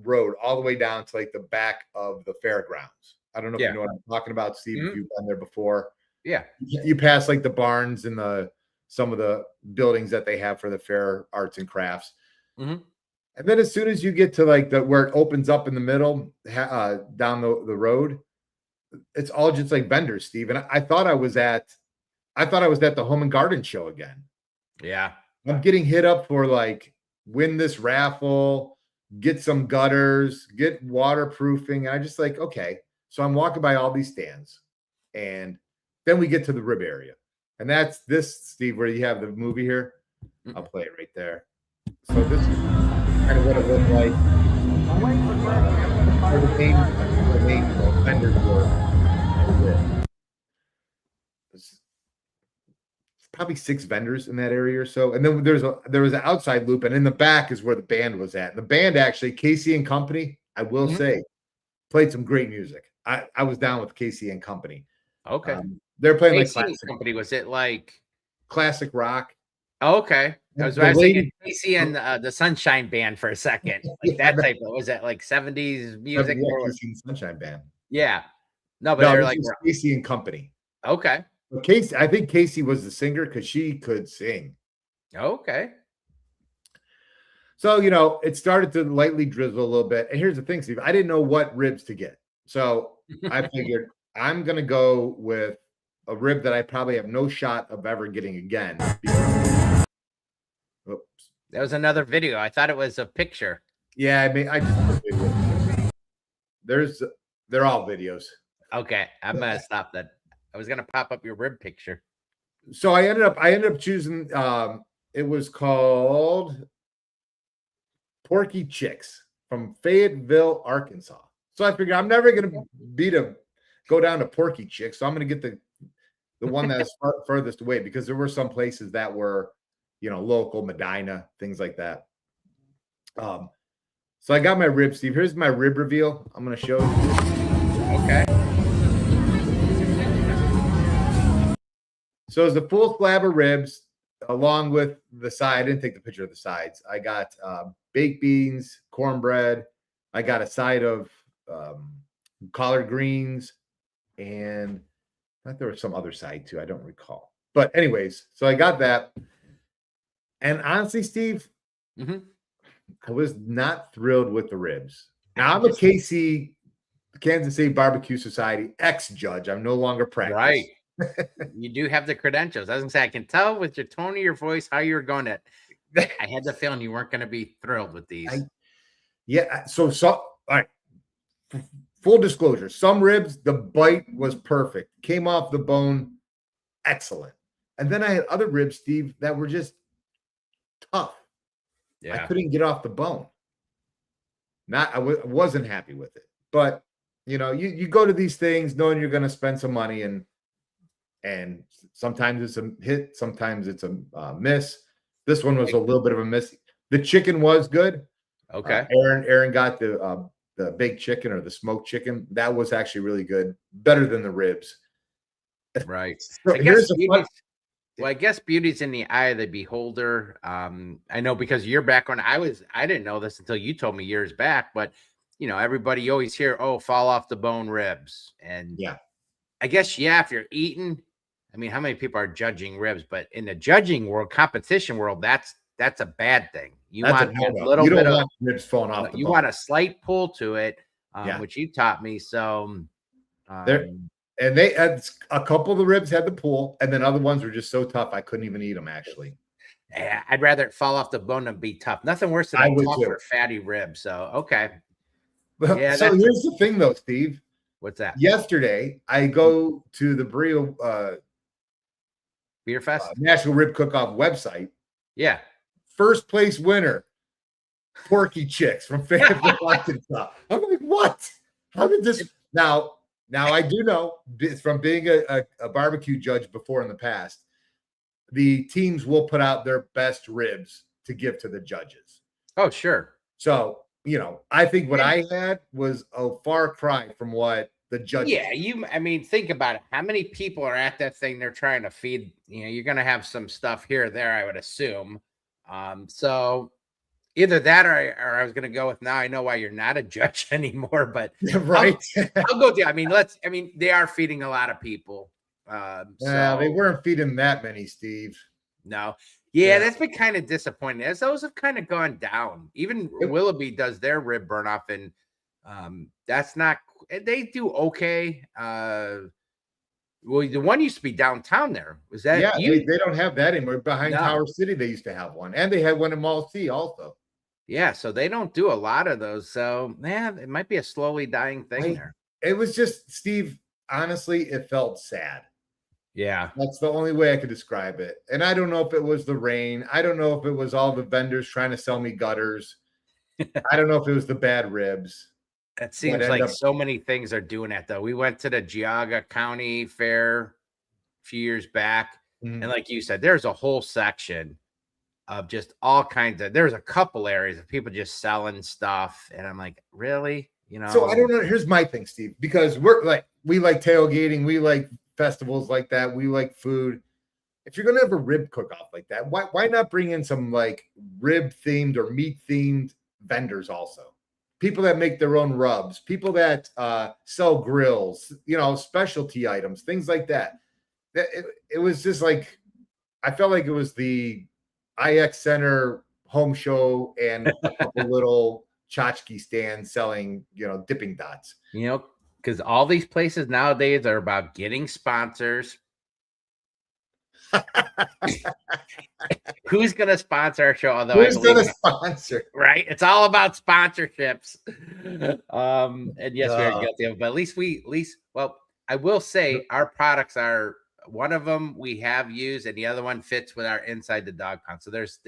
road all the way down to the back of the fairgrounds. I don't know if you know what I'm talking about, Steve. If you've been there before. Yeah. You pass the barns and some of the buildings that they have for the fair arts and crafts. Mm-hmm. And then as soon as you get to where it opens up in the middle, down the road, it's all just vendors, Steve. And I thought I was at the Home and Garden show again. Yeah. I'm getting hit up for win this raffle, get some gutters, get waterproofing. And I just okay. So I'm walking by all these stands, and then we get to the rib area. And that's this, Steve, where you have the movie here. I'll play it right there. So this is kind of what it looked like. The main vendors were. There's probably 6 vendors in that area or so. And then there was an outside loop, and in the back is where the band was at. And the band actually, Casey and Company, I will say, played some great music. I was down with Casey and Company. Okay. They're playing classic Company. Was it classic rock? Oh, okay. I was thinking Casey and the Sunshine Band for a second. That type of, was that 70s music? Casey and Sunshine Band. Yeah. No, but they're Casey and Company. Okay. But Casey, I think Casey was the singer because she could sing. Okay. So, it started to lightly drizzle a little bit. And here's the thing, Steve. I didn't know what ribs to get. So I figured I'm going to go with a rib that I probably have no shot of ever getting again. Oops. That was another video. I thought it was a picture. Yeah, I just put video. They're all videos. Okay, I'm gonna stop that. I was gonna pop up your rib picture. So I ended up choosing. It was called Porky Chicks from Fayetteville, Arkansas. So I figured I'm never going to go down to Porky Chicks. So I'm going to get the one that's furthest away, because there were some places that were, local, Medina, things like that. So I got my rib, Steve. Here's my rib reveal. I'm going to show you. Okay. So it's the full slab of ribs along with the side. I didn't take the picture of the sides. I got baked beans, cornbread. I got a side of collard greens, and I thought there was some other side too. I don't recall. But anyways, so I got that. And honestly, Steve, I was not thrilled with the ribs. Now I'm a Kansas City Barbecue Society ex-judge. I'm no longer practicing. Right. You do have the credentials. I was gonna say, I can tell with your tone of your voice how you're going to. I had the feeling you weren't going to be thrilled with these. So all right. Full disclosure, some ribs, the bite was perfect. Came off the bone, excellent. And then I had other ribs, Steve, that were just tough. Yeah. I couldn't get off the bone. I wasn't happy with it. But, you go to these things knowing you're going to spend some money, and sometimes it's a hit, sometimes it's a miss. This one was a little bit of a miss. The chicken was good. Okay. Aaron got the baked chicken or the smoked chicken. That was actually really good, better than the ribs. Right. So I guess beauty's in the eye of the beholder. I know because your background, I didn't know this until you told me years back, but everybody you always hear, fall off the bone ribs. And I guess, if you're eating, I mean, how many people are judging ribs? But in the judging world, competition world, that's a bad thing. You want a little bit of ribs falling off. You want a slight pull to it, which you taught me. So, and they had a couple of the ribs had the pull, and then other ones were just so tough I couldn't even eat them. Actually, I'd rather it fall off the bone than be tough. Nothing worse than a tough or fatty rib. So, okay. Yeah. So here's the thing, though, Steve. What's that? Yesterday, I go to the Beer Fest National Rib Cook-Off website. Yeah. First place winner, Porky Chicks from Fayetteville, Arkansas. I'm like, what? How did this? Now I do know from being a barbecue judge before in the past, the teams will put out their best ribs to give to the judges. Oh, sure. So, I think what I had was a far cry from what the judges. Yeah, I mean, think about it. How many people are at that thing they're trying to feed? You're going to have some stuff here or there, I would assume. So either that or I was going to go with, now I know why you're not a judge anymore, but right. I'll go down. I mean, they are feeding a lot of people. They weren't feeding that many, Steve. No. Yeah, that's been kind of disappointing as those have kind of gone down. Even Willoughby does their rib burn off, and that's not, they do okay. Well, the one used to be downtown there. Was that? Yeah, they don't have that anymore. Behind Tower City, they used to have one. And they had one in Mall C also. Yeah, so they don't do a lot of those. So, it might be a slowly dying thing there. It was just, Steve, honestly, it felt sad. Yeah. That's the only way I could describe it. And I don't know if it was the rain. I don't know if it was all the vendors trying to sell me gutters. I don't know if it was the bad ribs. It seems like so many things are doing that, though. We went to the Geauga County Fair a few years back. And like you said, there's a whole section of just all kinds of, there's a couple areas of people just selling stuff. And I'm like, really? So I don't know. Here's my thing, Steve, because we like tailgating. We like festivals like that. We like food. If you're going to have a rib cook-off like that, why not bring in some like rib themed or meat themed vendors also? People that make their own rubs, people that sell grills, specialty items, things like that. It was just like, I felt like it was the IX Center home show and a couple little tchotchke stands selling, dipping dots. Because all these places nowadays are about getting sponsors, Who's going to sponsor our show? Although Who's going to sponsor? Right. It's all about sponsorships. And yes, we are guilty of it, but at least well, I will say our products are one of them we have used and the other one fits with our Inside the Dog Pound. So there's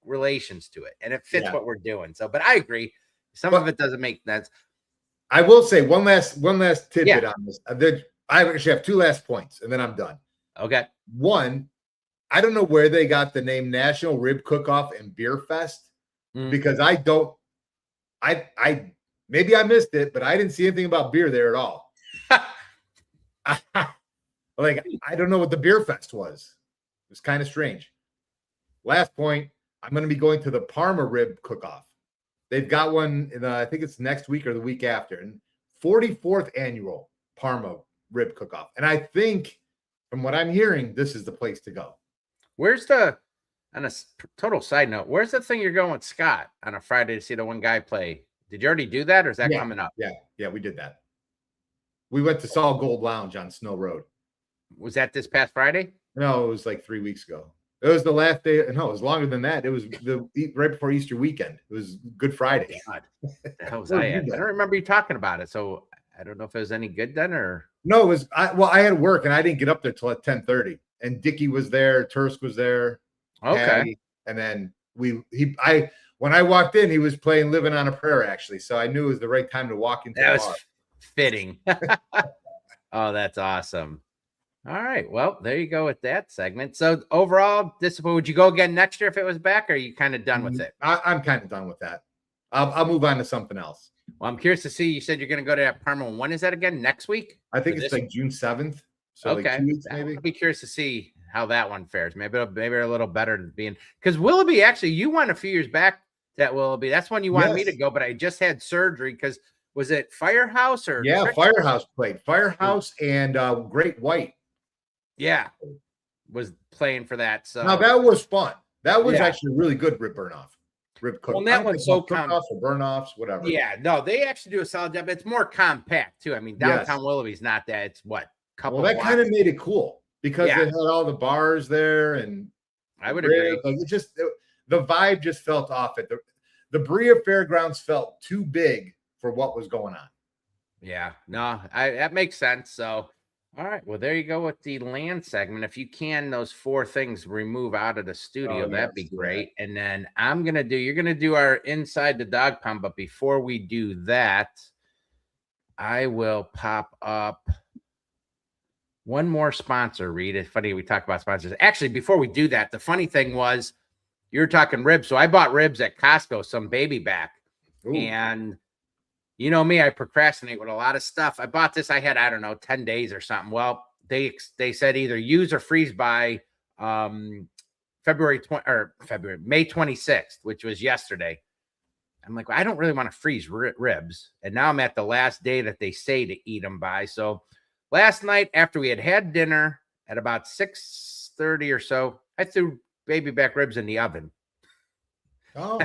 relations to it and it fits what we're doing. So, but I agree. Some of it doesn't make sense. I will say one last tidbit on this. I actually have 2 last points and then I'm done. Okay. One, I don't know where they got the name National Rib Cook-Off and Beer Fest because I maybe I missed it, but I didn't see anything about beer there at all. Like, I don't know what the Beer Fest was. It was kind of strange. Last point, I'm going to be going to the Parma Rib Cook-Off. They've got one, I think it's next week or the week after, and 44th annual Parma Rib Cook-Off. And I think, from what I'm hearing, this is the place to go. Where's on a total side note, where's the thing you're going with Scott on a Friday to see the one guy play? Did you already do that or is that coming up? Yeah, we did that. We went to Sol Gold Lounge on Snow Road. Was that this past Friday? No, it was like 3 weeks ago. It was the last day. No, it was longer than that. It was right before Easter weekend. It was Good Friday. God, the hell was I don't remember you talking about it. So I don't know if it was any good then or. No, it was. I had work and I didn't get up there till at 10:30. And Dickie was there. Tursk was there. Okay. Patty, and then when I walked in, he was playing "Living on a Prayer" actually. So I knew it was the right time to walk into. That was fitting. Oh, that's awesome. All right. Well, there you go with that segment. So overall, would you go again next year if it was back, or are you kind of done with it? I'm kind of done with that. I'll move on to something else. Well, I'm curious to see. You said you're going to go to that Parma. When is that again? Next week? I think it's like June 7th. So okay. Like 2 weeks maybe. I'll be curious to see how that one fares. Maybe a little better than being because Willoughby, actually, you went a few years back that Willoughby. That's when you wanted me to go, but I just had surgery because was it Firehouse or Firehouse played. Firehouse and Great White. Yeah. Was playing for that. So now that was fun. That was actually really good rib cook. Well, that one's so cook-offs or burn-offs, whatever. Yeah, no, they actually do a solid job. It's more compact too. I mean, downtown Willoughby's not that. It's what couple. Well, that kind of made it cool because they had all the bars there, and I would agree. Like the vibe just felt off it. The Berea Fairgrounds felt too big for what was going on. Yeah, no, that makes sense. So, all right, well, there you go with the land segment. If you can, those 4 things remove out of the studio, that'd be great. And then you're gonna do our Inside the Dog Pound, but before we do that, I will pop up one more sponsor, Reed. It's funny we talk about sponsors. Actually, before we do that, the funny thing was you're talking ribs. So I bought ribs at Costco, some baby back. Ooh. And you know me, I procrastinate with a lot of stuff. I bought this. I had, 10 days or something. Well, they said either use or freeze by May 26th, which was yesterday. I'm like, well, I don't really want to freeze ribs. And now I'm at the last day that they say to eat them by. So last night, after we had dinner at about 6:30 or so, I threw baby back ribs in the oven. Oh,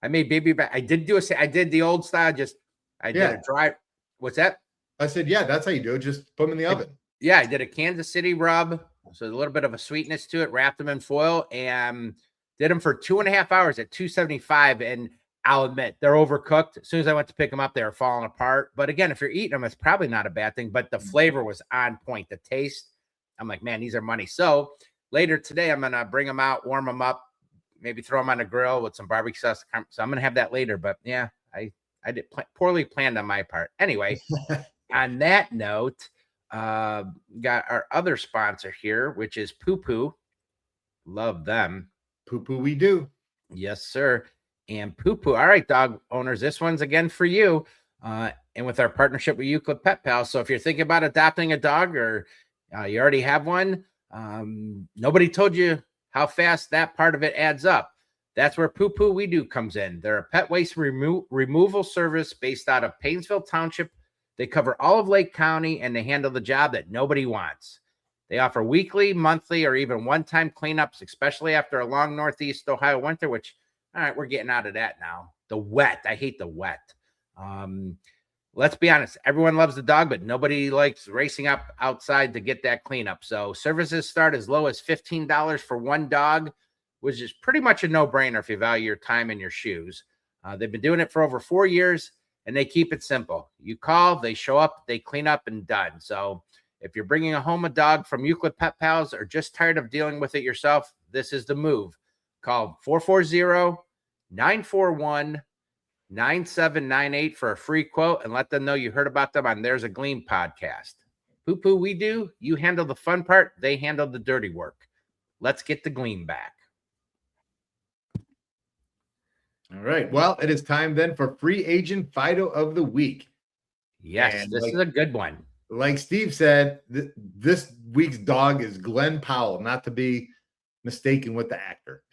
I made baby back. I did the old style. Did a dry. What's that? I said, yeah, that's how you do it. Just put them in the oven. Yeah, I did a Kansas City rub. So a little bit of a sweetness to it, wrapped them in foil and did them for 2.5 hours at 275. And I'll admit they're overcooked. As soon as I went to pick them up, they were falling apart. But again, if you're eating them, it's probably not a bad thing. But the flavor was on point. The taste, I'm like, man, these are money. So later today, I'm gonna bring them out, warm them up, maybe throw them on the grill with some barbecue sauce. So I'm gonna have that later. But yeah, I did poorly planned on my part. Anyway, on that note, got our other sponsor here, which is Poo Poo. Love them. Poo Poo, we do. Yes, sir. And Poo Poo. All right, dog owners, this one's again for you. And with our partnership with Euclid Pet Pal. So if you're thinking about adopting a dog or you already have one, nobody told you how fast that part of it adds up. That's where Poo Poo We Do comes in. They're a pet waste removal service based out of Painesville Township. They cover all of Lake County, and they handle the job that nobody wants. They offer weekly, monthly, or even one-time cleanups, especially after a long Northeast Ohio winter, which, all right, we're getting out of that now. The wet. I hate the wet. let's be honest, everyone loves the dog, but nobody likes racing up outside to get that cleanup. So services start as low as $15 for one dog, which is pretty much a no-brainer if you value your time and your shoes. They've been doing it for over 4 years, and they keep it simple. You call, they show up, they clean up, and done. So if you're bringing home a dog from Euclid Pet Pals or just tired of dealing with it yourself, this is the move. Call 440-941-9798 for a free quote and let them know you heard about them on There's a Gleam podcast. Poo-poo we do, you handle the fun part, they handle the dirty work. Let's get the Gleam back. All right. Well, it is time then for free agent Fido of the week. Yes, And this is a good one. Like Steve said, this week's dog is Glenn Powell, not to be mistaken with the actor.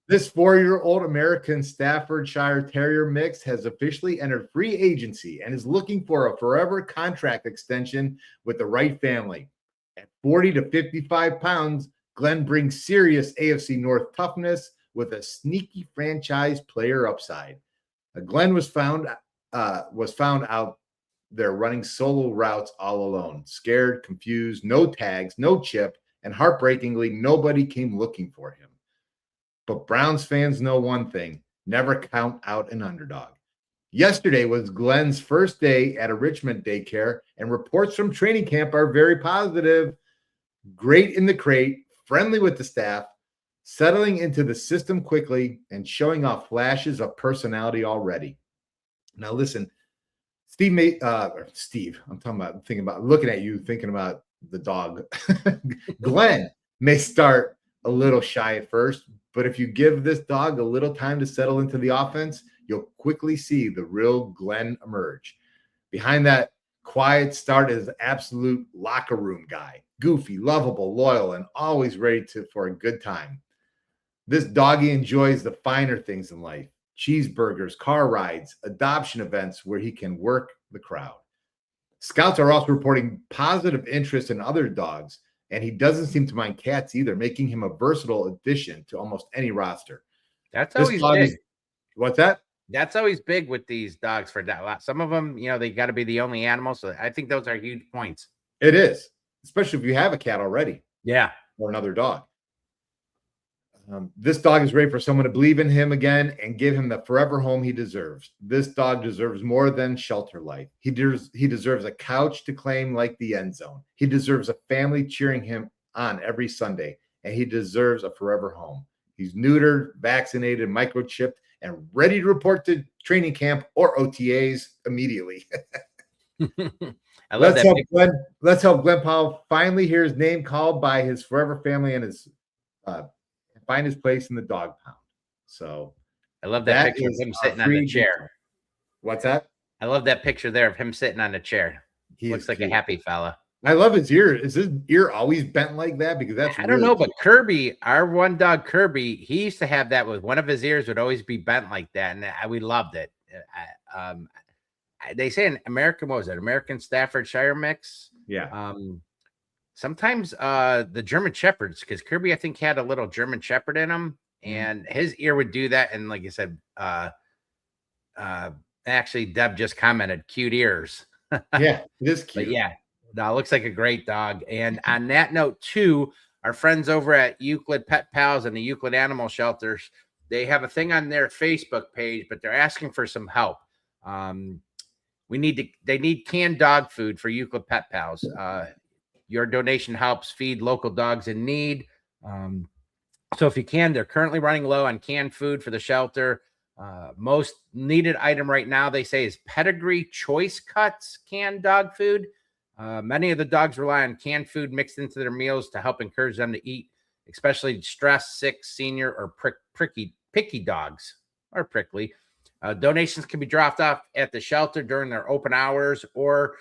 This 4-year-old American Staffordshire Terrier mix has officially entered free agency and is looking for a forever contract extension with the right family. At 40 to 55 pounds, Glenn brings serious AFC North toughness with a sneaky franchise player upside. Glenn was found out there running solo routes all alone, scared, confused, no tags, no chip, and heartbreakingly, nobody came looking for him. But Browns fans know one thing: never count out an underdog. Yesterday was Glenn's first day at a Richmond daycare, and reports from training camp are very positive. Great in the crate, friendly with the staff, settling into the system quickly, and showing off flashes of personality already. Now, listen, Steve, I'm thinking about looking at you, thinking about the dog. Glenn may start a little shy at first, but if you give this dog a little time to settle into the offense, you'll quickly see the real Glenn emerge. Behind that quiet start is absolute locker room guy, goofy, lovable, loyal, and always ready for a good time. This doggy enjoys the finer things in life: cheeseburgers, car rides, adoption events where he can work the crowd. Scouts are also reporting positive interest in other dogs, and he doesn't seem to mind cats either, making him a versatile addition to almost any roster. That's always big. What's that? That's always big with these dogs for that. Some of them, they got to be the only animal. So I think those are huge points. It is, especially if you have a cat already. Yeah. Or another dog. This dog is ready for someone to believe in him again and give him the forever home he deserves. This dog deserves more than shelter life. He deserves a couch to claim like the end zone. He deserves a family cheering him on every Sunday, and he deserves a forever home. He's neutered, vaccinated, microchipped, and ready to report to training camp or OTAs immediately. Let's help Glenn Powell finally hear his name called by his forever family and find his place in the dog pound. So I love that picture of him sitting on the chair. What's that? I love that picture there of him sitting on the chair. He looks like a happy fella. I love his ear. Is his ear always bent like that? Because that's I don't know, but Kirby, our one dog Kirby, he used to have that with one of his ears would always be bent like that, and we loved it. They say in American, what was it? American Staffordshire mix. Yeah. Sometimes the German Shepherds, because Kirby, I think, had a little German Shepherd in him, and his ear would do that. And like you said, actually, Deb just commented, cute ears. Yeah, it is cute. But yeah, no, looks like a great dog. And on that note, too, our friends over at Euclid Pet Pals and the Euclid Animal Shelters, they have a thing on their Facebook page, but they're asking for some help. They need canned dog food for Euclid Pet Pals. Your donation helps feed local dogs in need. So if you can, they're currently running low on canned food for the shelter. Most needed item right now, they say, is Pedigree Choice Cuts canned dog food. Many of the dogs rely on canned food mixed into their meals to help encourage them to eat, especially stressed, sick, senior, or picky dogs, or prickly. Donations can be dropped off at the shelter during their open hours or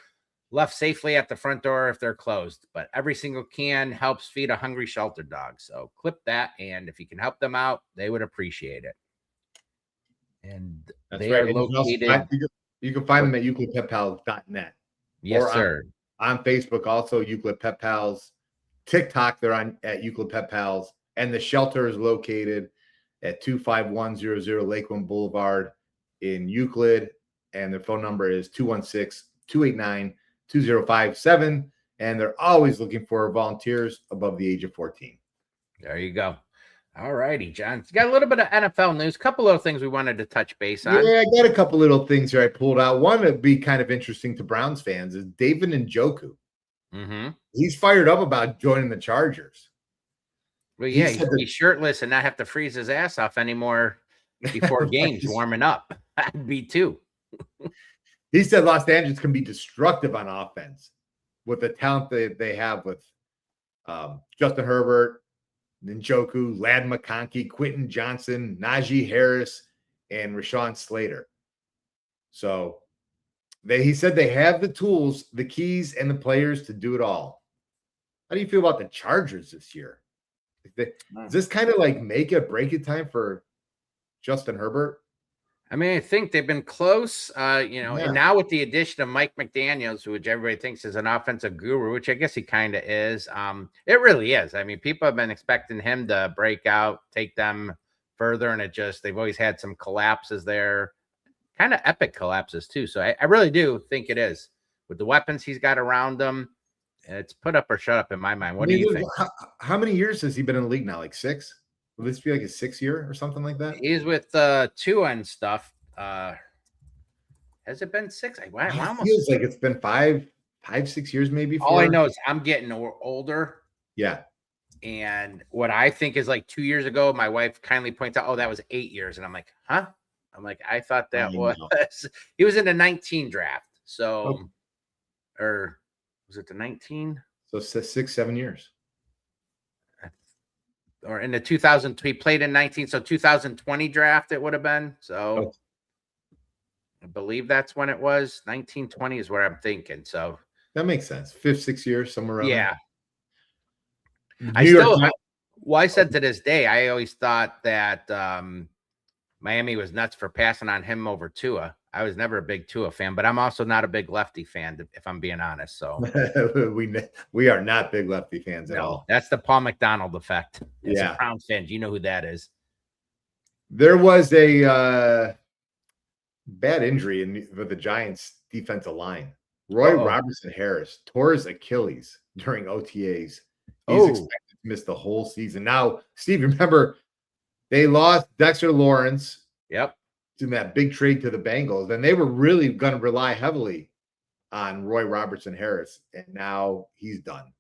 left safely at the front door if they're closed. But every single can helps feed a hungry shelter dog. So clip that, and if you can help them out, they would appreciate it. And they are located. You can find them at euclidpetpals.net. Yes, sir. On Facebook, also Euclid Pet Pals. TikTok, they're on at Euclid Pet Pals. And the shelter is located at 25100 Lakeland Boulevard in Euclid. and their phone number is 216-289-2057. And they're always looking for volunteers above the age of 14. There you go. All righty, John. You got a little bit of NFL news, a couple of things we wanted to touch base on. Yeah, I got a couple little things here I pulled out. One that'd be kind of interesting to Browns fans is David Njoku. Mm-hmm. He's fired up about joining the Chargers. Well, yeah, he'd be shirtless and not have to freeze his ass off anymore before games warming up. I'd be too. He said Los Angeles can be destructive on offense with the talent that they have with Justin Herbert, Njoku, Lad McConkey, Quentin Johnson, Najee Harris, and Rashawn Slater. So he said they have the tools, the keys, and the players to do it all. How do you feel about the Chargers this year? Is this kind of like make it break it time for Justin Herbert? I mean, I think they've been close, and now with the addition of Mike McDaniels, which everybody thinks is an offensive guru, which I guess he kind of is. It really is. I mean, people have been expecting him to break out, take them further, and they've always had some collapses there, kind of epic collapses too. So I really do think it is. With the weapons he's got around him, it's put up or shut up in my mind. What do you think? How many years has he been in the league now? Like 6? Will this be like his 6th year or something like that? He's with Tua and stuff. Has it been 6? It feels like it's been 5, 6 years maybe. All I know is I'm getting older. Yeah. And what I think is like 2 years ago, my wife kindly points out, that was 8 years. And I'm like, huh? I'm like, I thought that he was in the 19 draft. So, or was it the 19? So 6, 7 years. Or in the 2000, he played in 19, so 2020 draft it would have been. So I believe that's when it was. 1920 is what I'm thinking. So that makes sense. 5, 6 years, somewhere around. Yeah. There. I said to this day, I always thought that Miami was nuts for passing on him over Tua. I was never a big Tua fan, but I'm also not a big lefty fan, if I'm being honest. So we are not big lefty fans at all. That's the Paul McDonald effect. As a Browns fan, you know who that is. There was a bad injury with the Giants defensive line. Roy Robertson Harris tore his Achilles during OTAs. He's expected to miss the whole season. Now, Steve, remember they lost Dexter Lawrence. Yep. In that big trade to the Bengals, and they were really going to rely heavily on Roy Robertson Harris, and now he's done.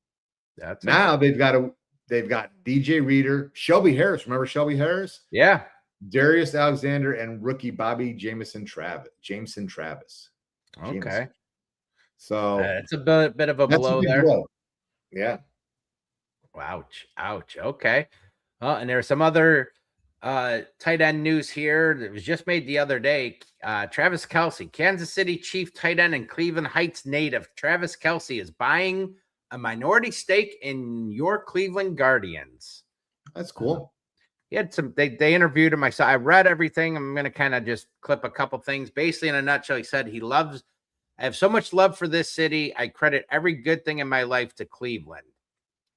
Now they've got DJ Reader, Shelby Harris. Remember Shelby Harris? Yeah. Darius Alexander and rookie Bobby Jameson Travis. Okay. Jameson. So it's a bit of a blow there. Blow. Yeah. Ouch. Okay. And there's some other tight end news here that was just made the other day. Travis Kelce, Kansas City Chief tight end and Cleveland Heights native. Travis Kelce is buying a minority stake in your Cleveland Guardians. That's cool. He had they interviewed him. I read everything. I'm going to kind of just clip a couple things. Basically, in a nutshell, he said I have so much love for this city. I credit every good thing in my life to Cleveland.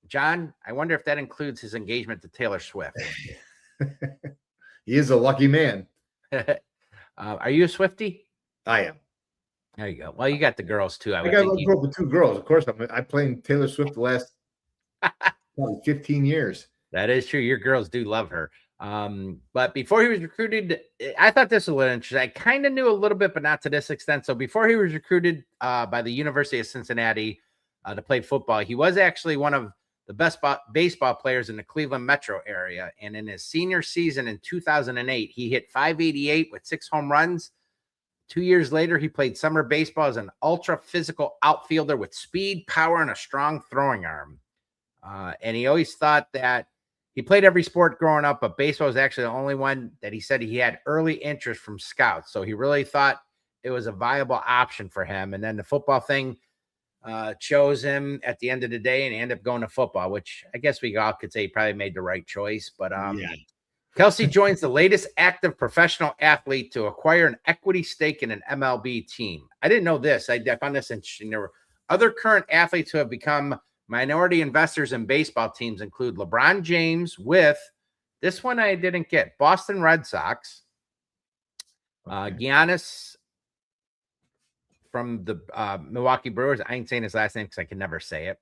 John, I wonder if that includes his engagement to Taylor Swift. He is a lucky man. Are you a Swiftie? I am. There you go. Well, you got the girls too. I got a girl with 2 girls. Of course, I played Taylor Swift the last 15 years. That is true. Your girls do love her. But before he was recruited, I thought this was a little interesting. I kind of knew a little bit, but not to this extent. So before he was recruited by the University of Cincinnati to play football, he was actually one of the best baseball players in the Cleveland metro area. And in his senior season in 2008, he hit .588 with 6 home runs. 2 years later, he played summer baseball as an ultra physical outfielder with speed, power, and a strong throwing arm. And he always thought that he played every sport growing up, but baseball was actually the only one that he said he had early interest from scouts. So he really thought it was a viable option for him. And then the football thing chose him at the end of the day, and he ended up going to football, which I guess we all could say he probably made the right choice. But Kelce joins the latest active professional athlete to acquire an equity stake in an MLB team. I didn't know this. I found this interesting. There were other current athletes who have become minority investors in baseball teams include LeBron James with this one I didn't get, Boston Red Sox, Giannis from the Milwaukee Brewers. I ain't saying his last name because I can never say it.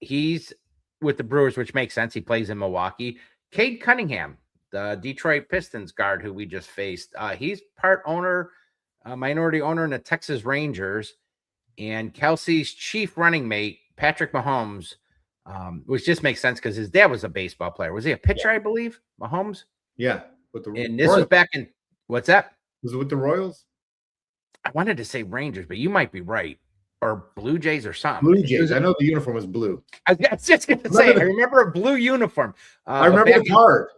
He's with the Brewers, which makes sense. He plays in Milwaukee. Cade Cunningham, the Detroit Pistons guard who we just faced. He's part owner, minority owner in the Texas Rangers. And Kelsey's chief running mate, Patrick Mahomes, which just makes sense because his dad was a baseball player. Was he a pitcher, I believe? Mahomes? Yeah. With the and this was back in, what's that? Was it with the Royals? I wanted to say Rangers, but you might be right. Or Blue Jays or something. Blue Jays. I know the uniform was blue. I was just going to say, I remember a blue uniform. I remember the card.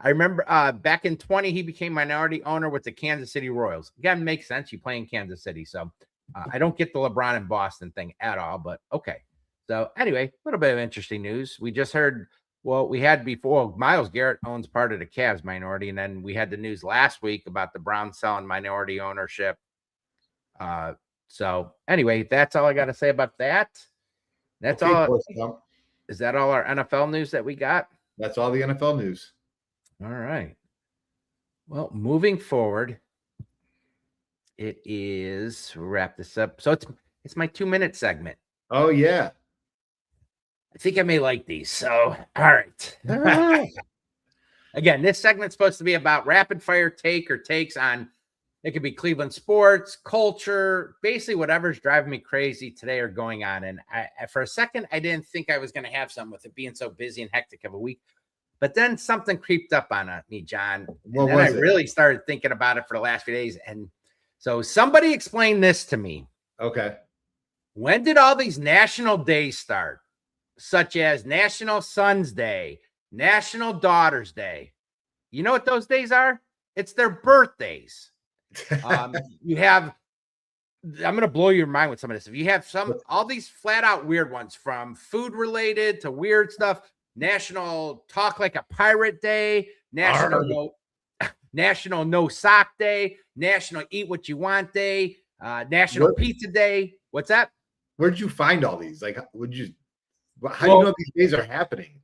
I remember back in 20, he became minority owner with the Kansas City Royals. Again, makes sense. You play in Kansas City. So I don't get the LeBron and Boston thing at all, but okay. So anyway, a little bit of interesting news. We just heard, well, we had before, Myles Garrett owns part of the Cavs minority. And then we had the news last week about the Browns selling minority ownership. So anyway, that's all I got to say about that. That's okay, all. Is that all our NFL news that we got? That's all the NFL news. All right. Well, moving forward, it is wrap this up. So it's my 2-minute segment. Oh yeah. I think I may like these. So all right. Again, this segment's supposed to be about rapid fire takes on. It could be Cleveland sports, culture, basically whatever's driving me crazy today or going on. And I for a second, I didn't think I was going to have some with it being so busy and hectic of a week. But then something creeped up on me, John. And then I really started thinking about it for the last few days. And so somebody explain this to me. Okay. When did all these national days start? Such as National Sons Day, National Daughters Day. You know what those days are? It's their birthdays. You have, I'm going to blow your mind with some of this. If you have all these flat out weird ones, from food related to weird stuff, National Talk Like a Pirate Day, National No Sock Day, National Eat What You Want Day, National Pizza Day. What's that? Where'd you find all these? Like, how do you know these days are happening?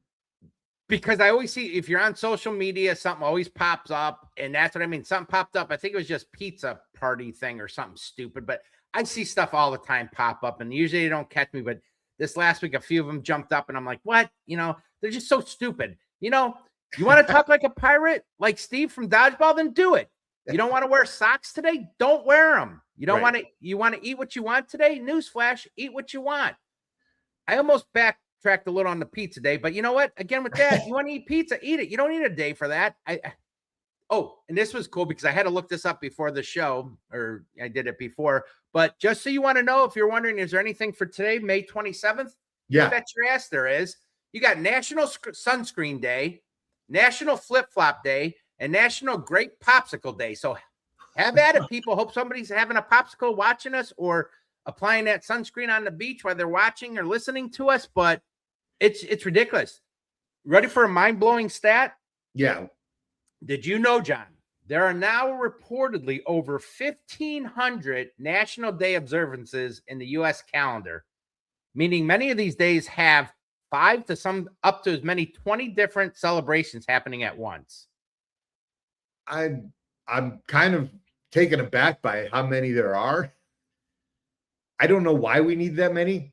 Because I always see, if you're on social media, something always pops up, and that's what I mean. Something popped up. I think it was just pizza party thing or something stupid, but I see stuff all the time pop up, and usually they don't catch me. But this last week, a few of them jumped up, and I'm like, what? You know, they're just so stupid. You know, you want to talk like a pirate, like Steve from Dodgeball, then do it. You don't want to wear socks today? Don't wear them. You don't want to, you want to eat what you want today? Newsflash, eat what you want. I almost backtracked a little on the pizza day, but you know what? Again, with that, you want to eat pizza, eat it. You don't need a day for that. Oh, and this was cool because I had to look this up before the show, or I did it before. But just so you want to know, if you're wondering, is there anything for today, May 27th? Yeah. I bet your ass there is. You got National Sunscreen Day, National Flip Flop Day, and National Grape Popsicle Day. So have at it, people. Hope somebody's having a popsicle watching us, or applying that sunscreen on the beach while they're watching or listening to us. But it's ridiculous. Ready for a mind-blowing stat? Yeah. Did you know, John, there are now reportedly over 1,500 National Day observances in the U.S. calendar, meaning many of these days have 5 to some up to as many 20 different celebrations happening at once. I'm kind of taken aback by how many there are. I don't know why we need that many.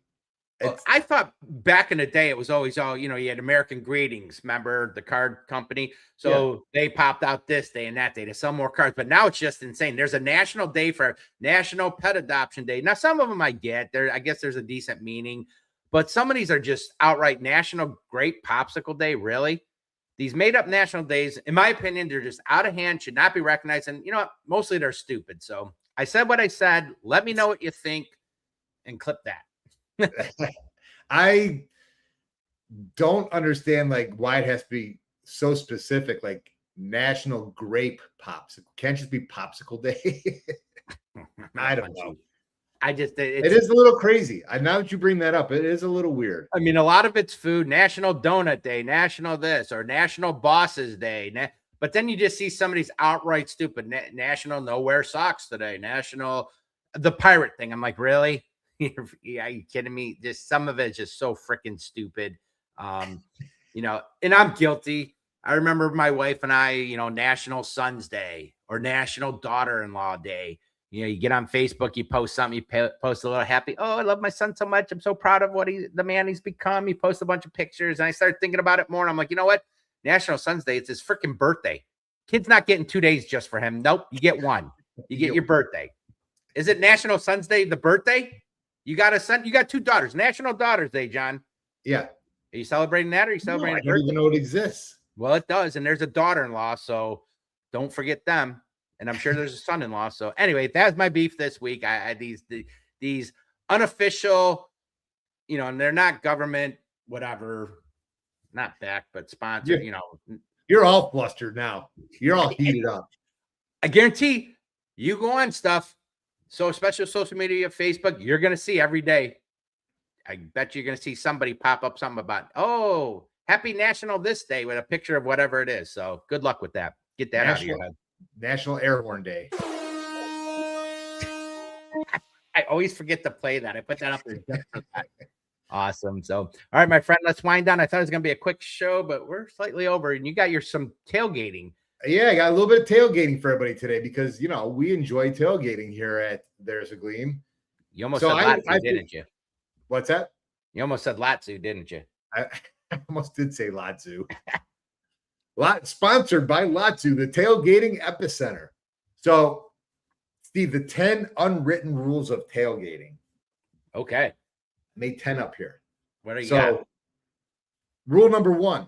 I thought back in the day, it was always all, you had American Greetings, remember the card company? So they popped out this day and that day to sell more cards. But now it's just insane. There's a national day for National Pet Adoption Day. Now, some of them I get there. I guess there's a decent meaning, but some of these are just outright National Grape Popsicle Day. Really? These made up national days, in my opinion, they're just out of hand, should not be recognized. And you know what? Mostly they're stupid. So I said what I said. Let me know what you think and clip that. I don't understand why it has to be so specific, like National Grape Popsicle. Can't just be Popsicle Day. I don't know. It is a little crazy. Now that you bring that up, it is a little weird. I mean, a lot of it's food. National Donut Day, National this, or National Bosses Day. But then you just see somebody's outright stupid. National No Wear Socks today. National the pirate thing. I'm like, really? Are you kidding me? Just some of it is just so freaking stupid. And I'm guilty. I remember my wife and I, National Sons Day or National Daughter-in-Law Day. You know, you get on Facebook, you post something, you post a little happy. Oh, I love my son so much. I'm so proud of the man he's become. You post a bunch of pictures, and I started thinking about it more. And I'm like, you know what? National Sons Day, it's his freaking birthday. Kid's not getting 2 days just for him. Nope, you get one. You get your birthday. Is it National Sons Day, the birthday? You got a son, you got 2 daughters. National Daughters Day, John. Yeah. Are you celebrating that, or are you celebrating? I don't even know it exists. Well, it does, and there's a daughter-in-law, so don't forget them. And I'm sure there's a son-in-law. So anyway, that's my beef this week. I these unofficial, you know, and they're not government, whatever, not backed, but sponsored. You know, you're all flustered now. You're all heated up. I guarantee you go on stuff. So especially social media, Facebook, you're gonna see every day. I bet you're gonna see somebody pop up something about, oh, happy National this day with a picture of whatever it is. So good luck with that. Get that out of your head. National Air Horn Day. I always forget to play that. I put that up there. Awesome. So, all right, my friend, let's wind down. I thought it was going to be a quick show, but we're slightly over. And you got some tailgating. Yeah, I got a little bit of tailgating for everybody today because, you know, we enjoy tailgating here at There's a Gleam. You almost said Latsu, didn't you? What's that? You almost said Latsu, didn't you? I almost did say Latsu. Sponsored by Latsu, the tailgating epicenter. So, Steve, the 10 unwritten rules of tailgating. Okay. Made 10 up here. What are you got? Rule number 1,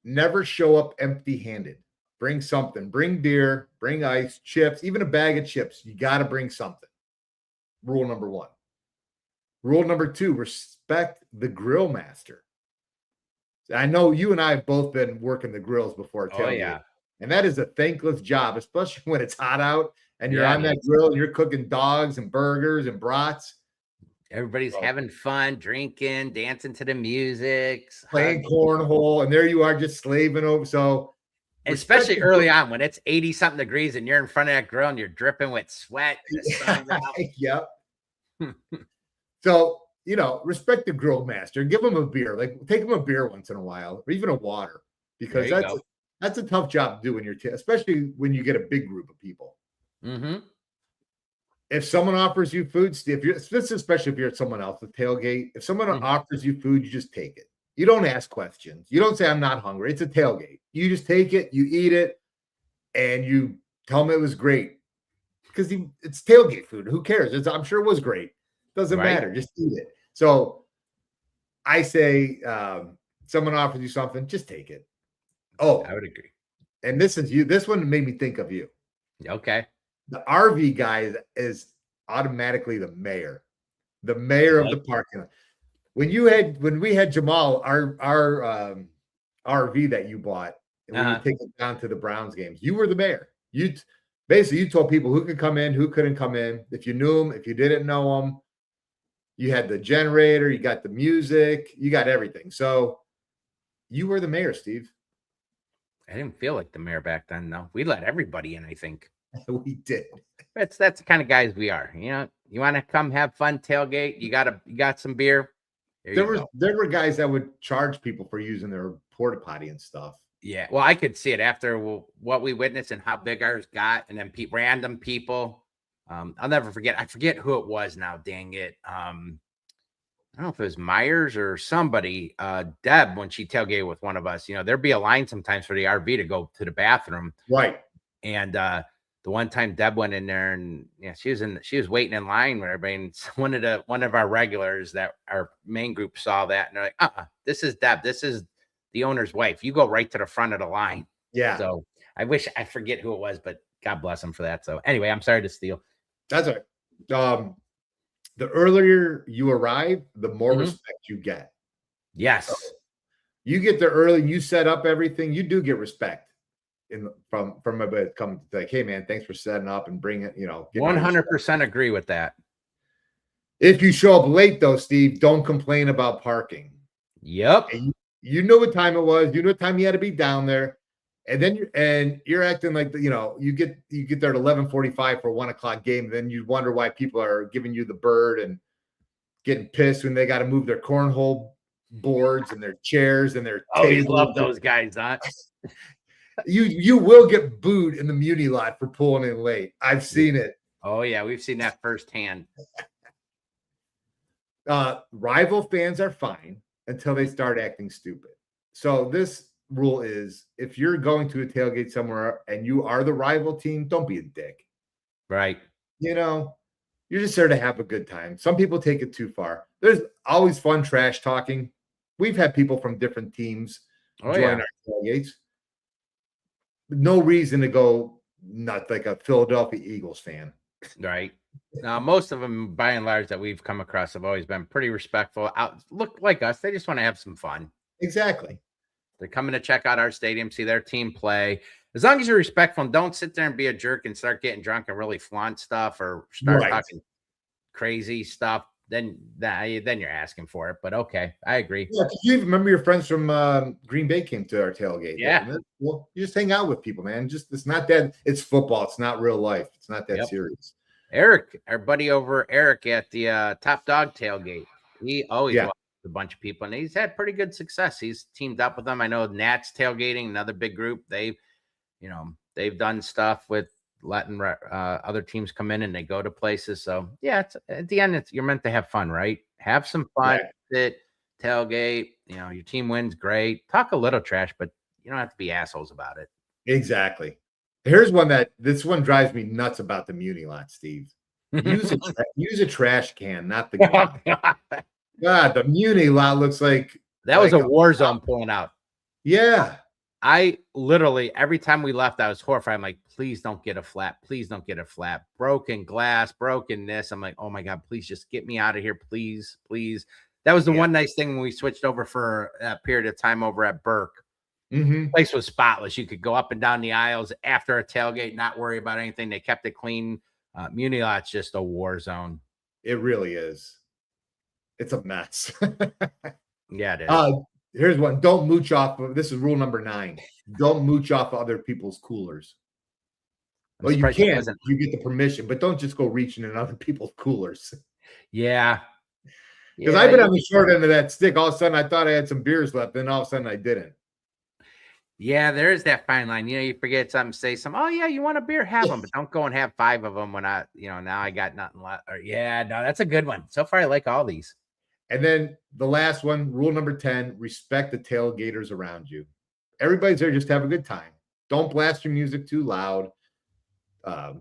never show up empty-handed. Bring something. Bring beer, bring ice, chips, even a bag of chips. You got to bring something. Rule number 1. Rule number 2, respect the grill master. I know you and I have both been working the grills before. Oh, yeah. And that is a thankless job, especially when it's hot out and you're on that grill and you're cooking dogs and burgers and brats. Everybody's having fun, drinking, dancing to the music, playing cornhole, and there you are just slaving over. So, especially early on when it's 80-something degrees and you're in front of that grill and you're dripping with sweat. Yep. So, you know, respect the grill master. Give them a beer. Like, take them a beer once in a while, or even a water, because that's a tough job to do when you're, especially when you get a big group of people. Mm-hmm. If someone offers you food, Steve, especially if you're at someone else's tailgate, if someone offers you food, you just take it. You don't ask questions. You don't say, I'm not hungry. It's a tailgate. You just take it, you eat it, and you tell them it was great. Because it's tailgate food. Who cares? I'm sure it was great. Doesn't matter. Just eat it. So I say, someone offers you something, just take it. Oh, I would agree. And this is you. This one made me think of you. Okay. The RV guy is automatically the mayor of the parking lot. When we had Jamal, our RV that you bought, and we would take it down to the Browns games, you were the mayor. You told people who could come in, who couldn't come in. If you knew them, if you didn't know them, you had the generator, you got the music, you got everything. So you were the mayor, Steve. I didn't feel like the mayor back then, though. We let everybody in, I think. We did. That's the kind of guys we are. You know, you want to come have fun, tailgate. You got some beer. There were guys that would charge people for using their porta potty and stuff. Yeah, well, I could see it after what we witnessed and how big ours got, and then random people. I'll never forget. I forget who it was now. Dang it. I don't know if it was Myers or somebody. Deb, when she tailgated with one of us, you know, there'd be a line sometimes for the RV to go to the bathroom. Right. And the one time Deb went in there, and she was waiting in line with everybody. And one of our regulars that our main group saw that, and they're like, this is Deb. This is the owner's wife. You go right to the front of the line. Yeah. So I forget who it was, but God bless him for that. So anyway, I'm sorry to steal. That's all right. The earlier you arrive, the more respect you get. Yes. So you get there early, you set up everything, you do get respect from everybody coming to like, hey man, thanks for setting up and bringing it, 100% agree with that. If you show up late though, Steve, don't complain about parking. Yep. And you know what time it was, you know what time you had to be down there. And then you're acting like you get there at 11:45 for a 1 o'clock game. Then you wonder why people are giving you the bird and getting pissed when they got to move their cornhole boards and their chairs and their tables. Love those guys, huh? You will get booed in the Muni lot for pulling in late. I've seen it. Oh yeah, we've seen that firsthand. Rival fans are fine until they start acting stupid. So this rule is if you're going to a tailgate somewhere and you are the rival team, don't be a dick. Right. You know, you're just there to have a good time. Some people take it too far. There's always fun trash talking. We've had people from different teams join our tailgates. No reason to go not like a Philadelphia Eagles fan. Right. Now, most of them, by and large, that we've come across have always been pretty respectful. Look like us. They just want to have some fun. Exactly. They're coming to check out our stadium, see their team play. As long as you're respectful and don't sit there and be a jerk and start getting drunk and really flaunt stuff or start talking crazy stuff, then you're asking for it. But okay, I agree. Yeah, you remember your friends from Green Bay came to our tailgate. Yeah. Well, you just hang out with people, man. It's not that it's football. It's not real life. It's not that serious. Eric, our buddy over Eric at the Top Dog tailgate, he always welcomes a bunch of people, and he's had pretty good success. He's teamed up with them. I know Nats tailgating, another big group. They've done stuff with letting other teams come in and they go to places. So yeah, at the end, you're meant to have fun, right? Have some fun, sit, tailgate. Your team wins, great. Talk a little trash, but you don't have to be assholes about it. Exactly. Here's this one drives me nuts about the Muni lot, Steve. Use a trash can, not the gun. God, the Muni lot looks like that was a war zone pulling out. Yeah. I literally, every time we left, I was horrified. I'm like, please don't get a flat. Please don't get a flat. Broken glass, broken this. I'm like, oh my God, please just get me out of here. Please, please. That was the one nice thing when we switched over for a period of time over at Burke. The place was spotless. You could go up and down the aisles after a tailgate, not worry about anything. They kept it clean. Muni lot's just a war zone. It really is. It's a mess. Yeah, it is. Here's one. Don't mooch off. This is rule number 9. Don't mooch off other people's coolers. Well, you can. You get the permission, but don't just go reaching in other people's coolers. Yeah. Because I've been on the short end of that stick. All of a sudden, I thought I had some beers left, and all of a sudden, I didn't. Yeah, there is that fine line. You forget something, say some. Oh yeah, you want a beer? Have them, but don't go and have 5 of them when now I got nothing left. Or no, that's a good one. So far, I like all these. And then the last one, rule number 10: respect the tailgaters around you. Everybody's there just to have a good time. Don't blast your music too loud.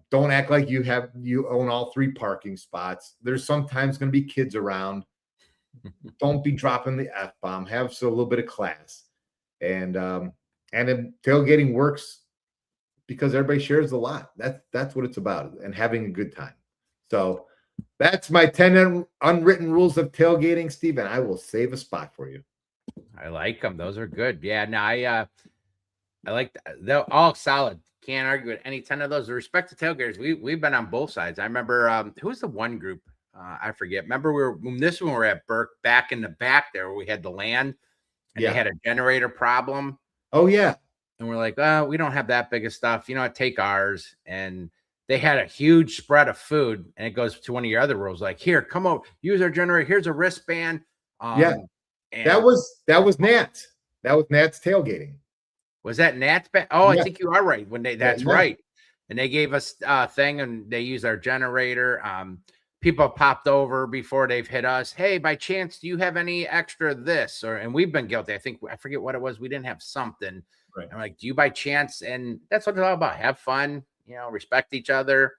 Don't act like you own all 3 parking spots. There's sometimes going to be kids around. Don't be dropping the F-bomb. Have a little bit of class. And then tailgating works because everybody shares a lot. That's what it's about, and having a good time. So that's my 10 unwritten rules of tailgating, Steve, and I will save a spot for you. I like them. Those are good. Yeah, no, I like they're all solid. Can't argue with any 10 of those. With respect to tailgaters, we've been on both sides. I remember who was the one group? I forget. Remember when we were at Burke back in the back there where we had the land and they had a generator problem. Oh, yeah. And we're like, we don't have that big of stuff. Take ours. And they had a huge spread of food. And it goes to one of your other rules. Like, here, come over, use our generator. Here's a wristband. And that was Nats. That was Nats tailgating. Was that Nats? Oh, I think you are right. That's right. And they gave us a thing and they used our generator. People popped over before they've hit us. Hey, by chance, do you have any extra this? And we've been guilty. I forget what it was. We didn't have something. Right. I'm like, do you by chance? And that's what it's all about. Have fun, respect each other.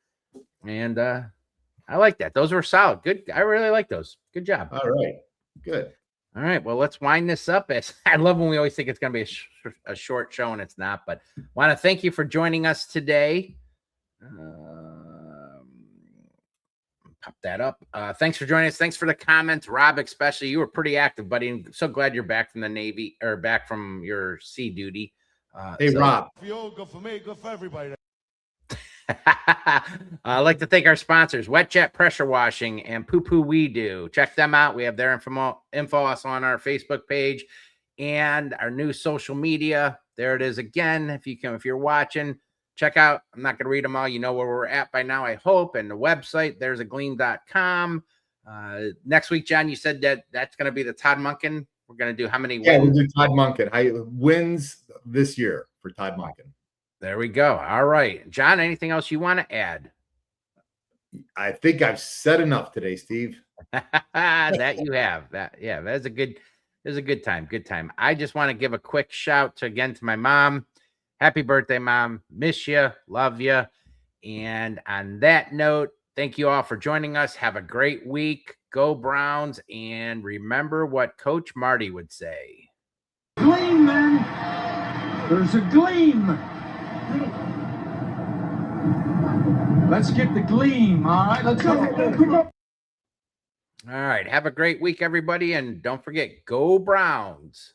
And I like that. Those were solid. Good. I really like those. Good job. All right. Good. All right. Well, let's wind this up. I love when we always think it's going to be a short show and it's not, but want to thank you for joining us today. Pop that up. Thanks for joining us. Thanks for the comments, Rob, especially. You were pretty active, buddy. And so glad you're back from the Navy or back from your sea duty. Rob. Good for me, good for everybody. I'd like to thank our sponsors, Wet Jet Pressure Washing and Poo Poo We Do. Check them out. We have their info also on our Facebook page and our new social media. There it is again. If you're watching, check out. I'm not going to read them all. You know where we're at by now, I hope. And the website, there's a gleam.com. Next week, John, you said that's going to be the Todd Monken. We're going to do how many wins? Yeah, we'll do Todd Monken. Wins this year for Todd Monken. There we go. All right. John, anything else you want to add? I think I've said enough today, Steve. That you have. That's a good time. Good time. I just want to give a quick shout to my mom. Happy birthday, Mom. Miss you. Love you. And on that note, thank you all for joining us. Have a great week. Go Browns. And remember what Coach Marty would say. Gleam, man. There's a gleam. Let's get the gleam. All right, let's go. All right. Have a great week, everybody. And don't forget, go Browns.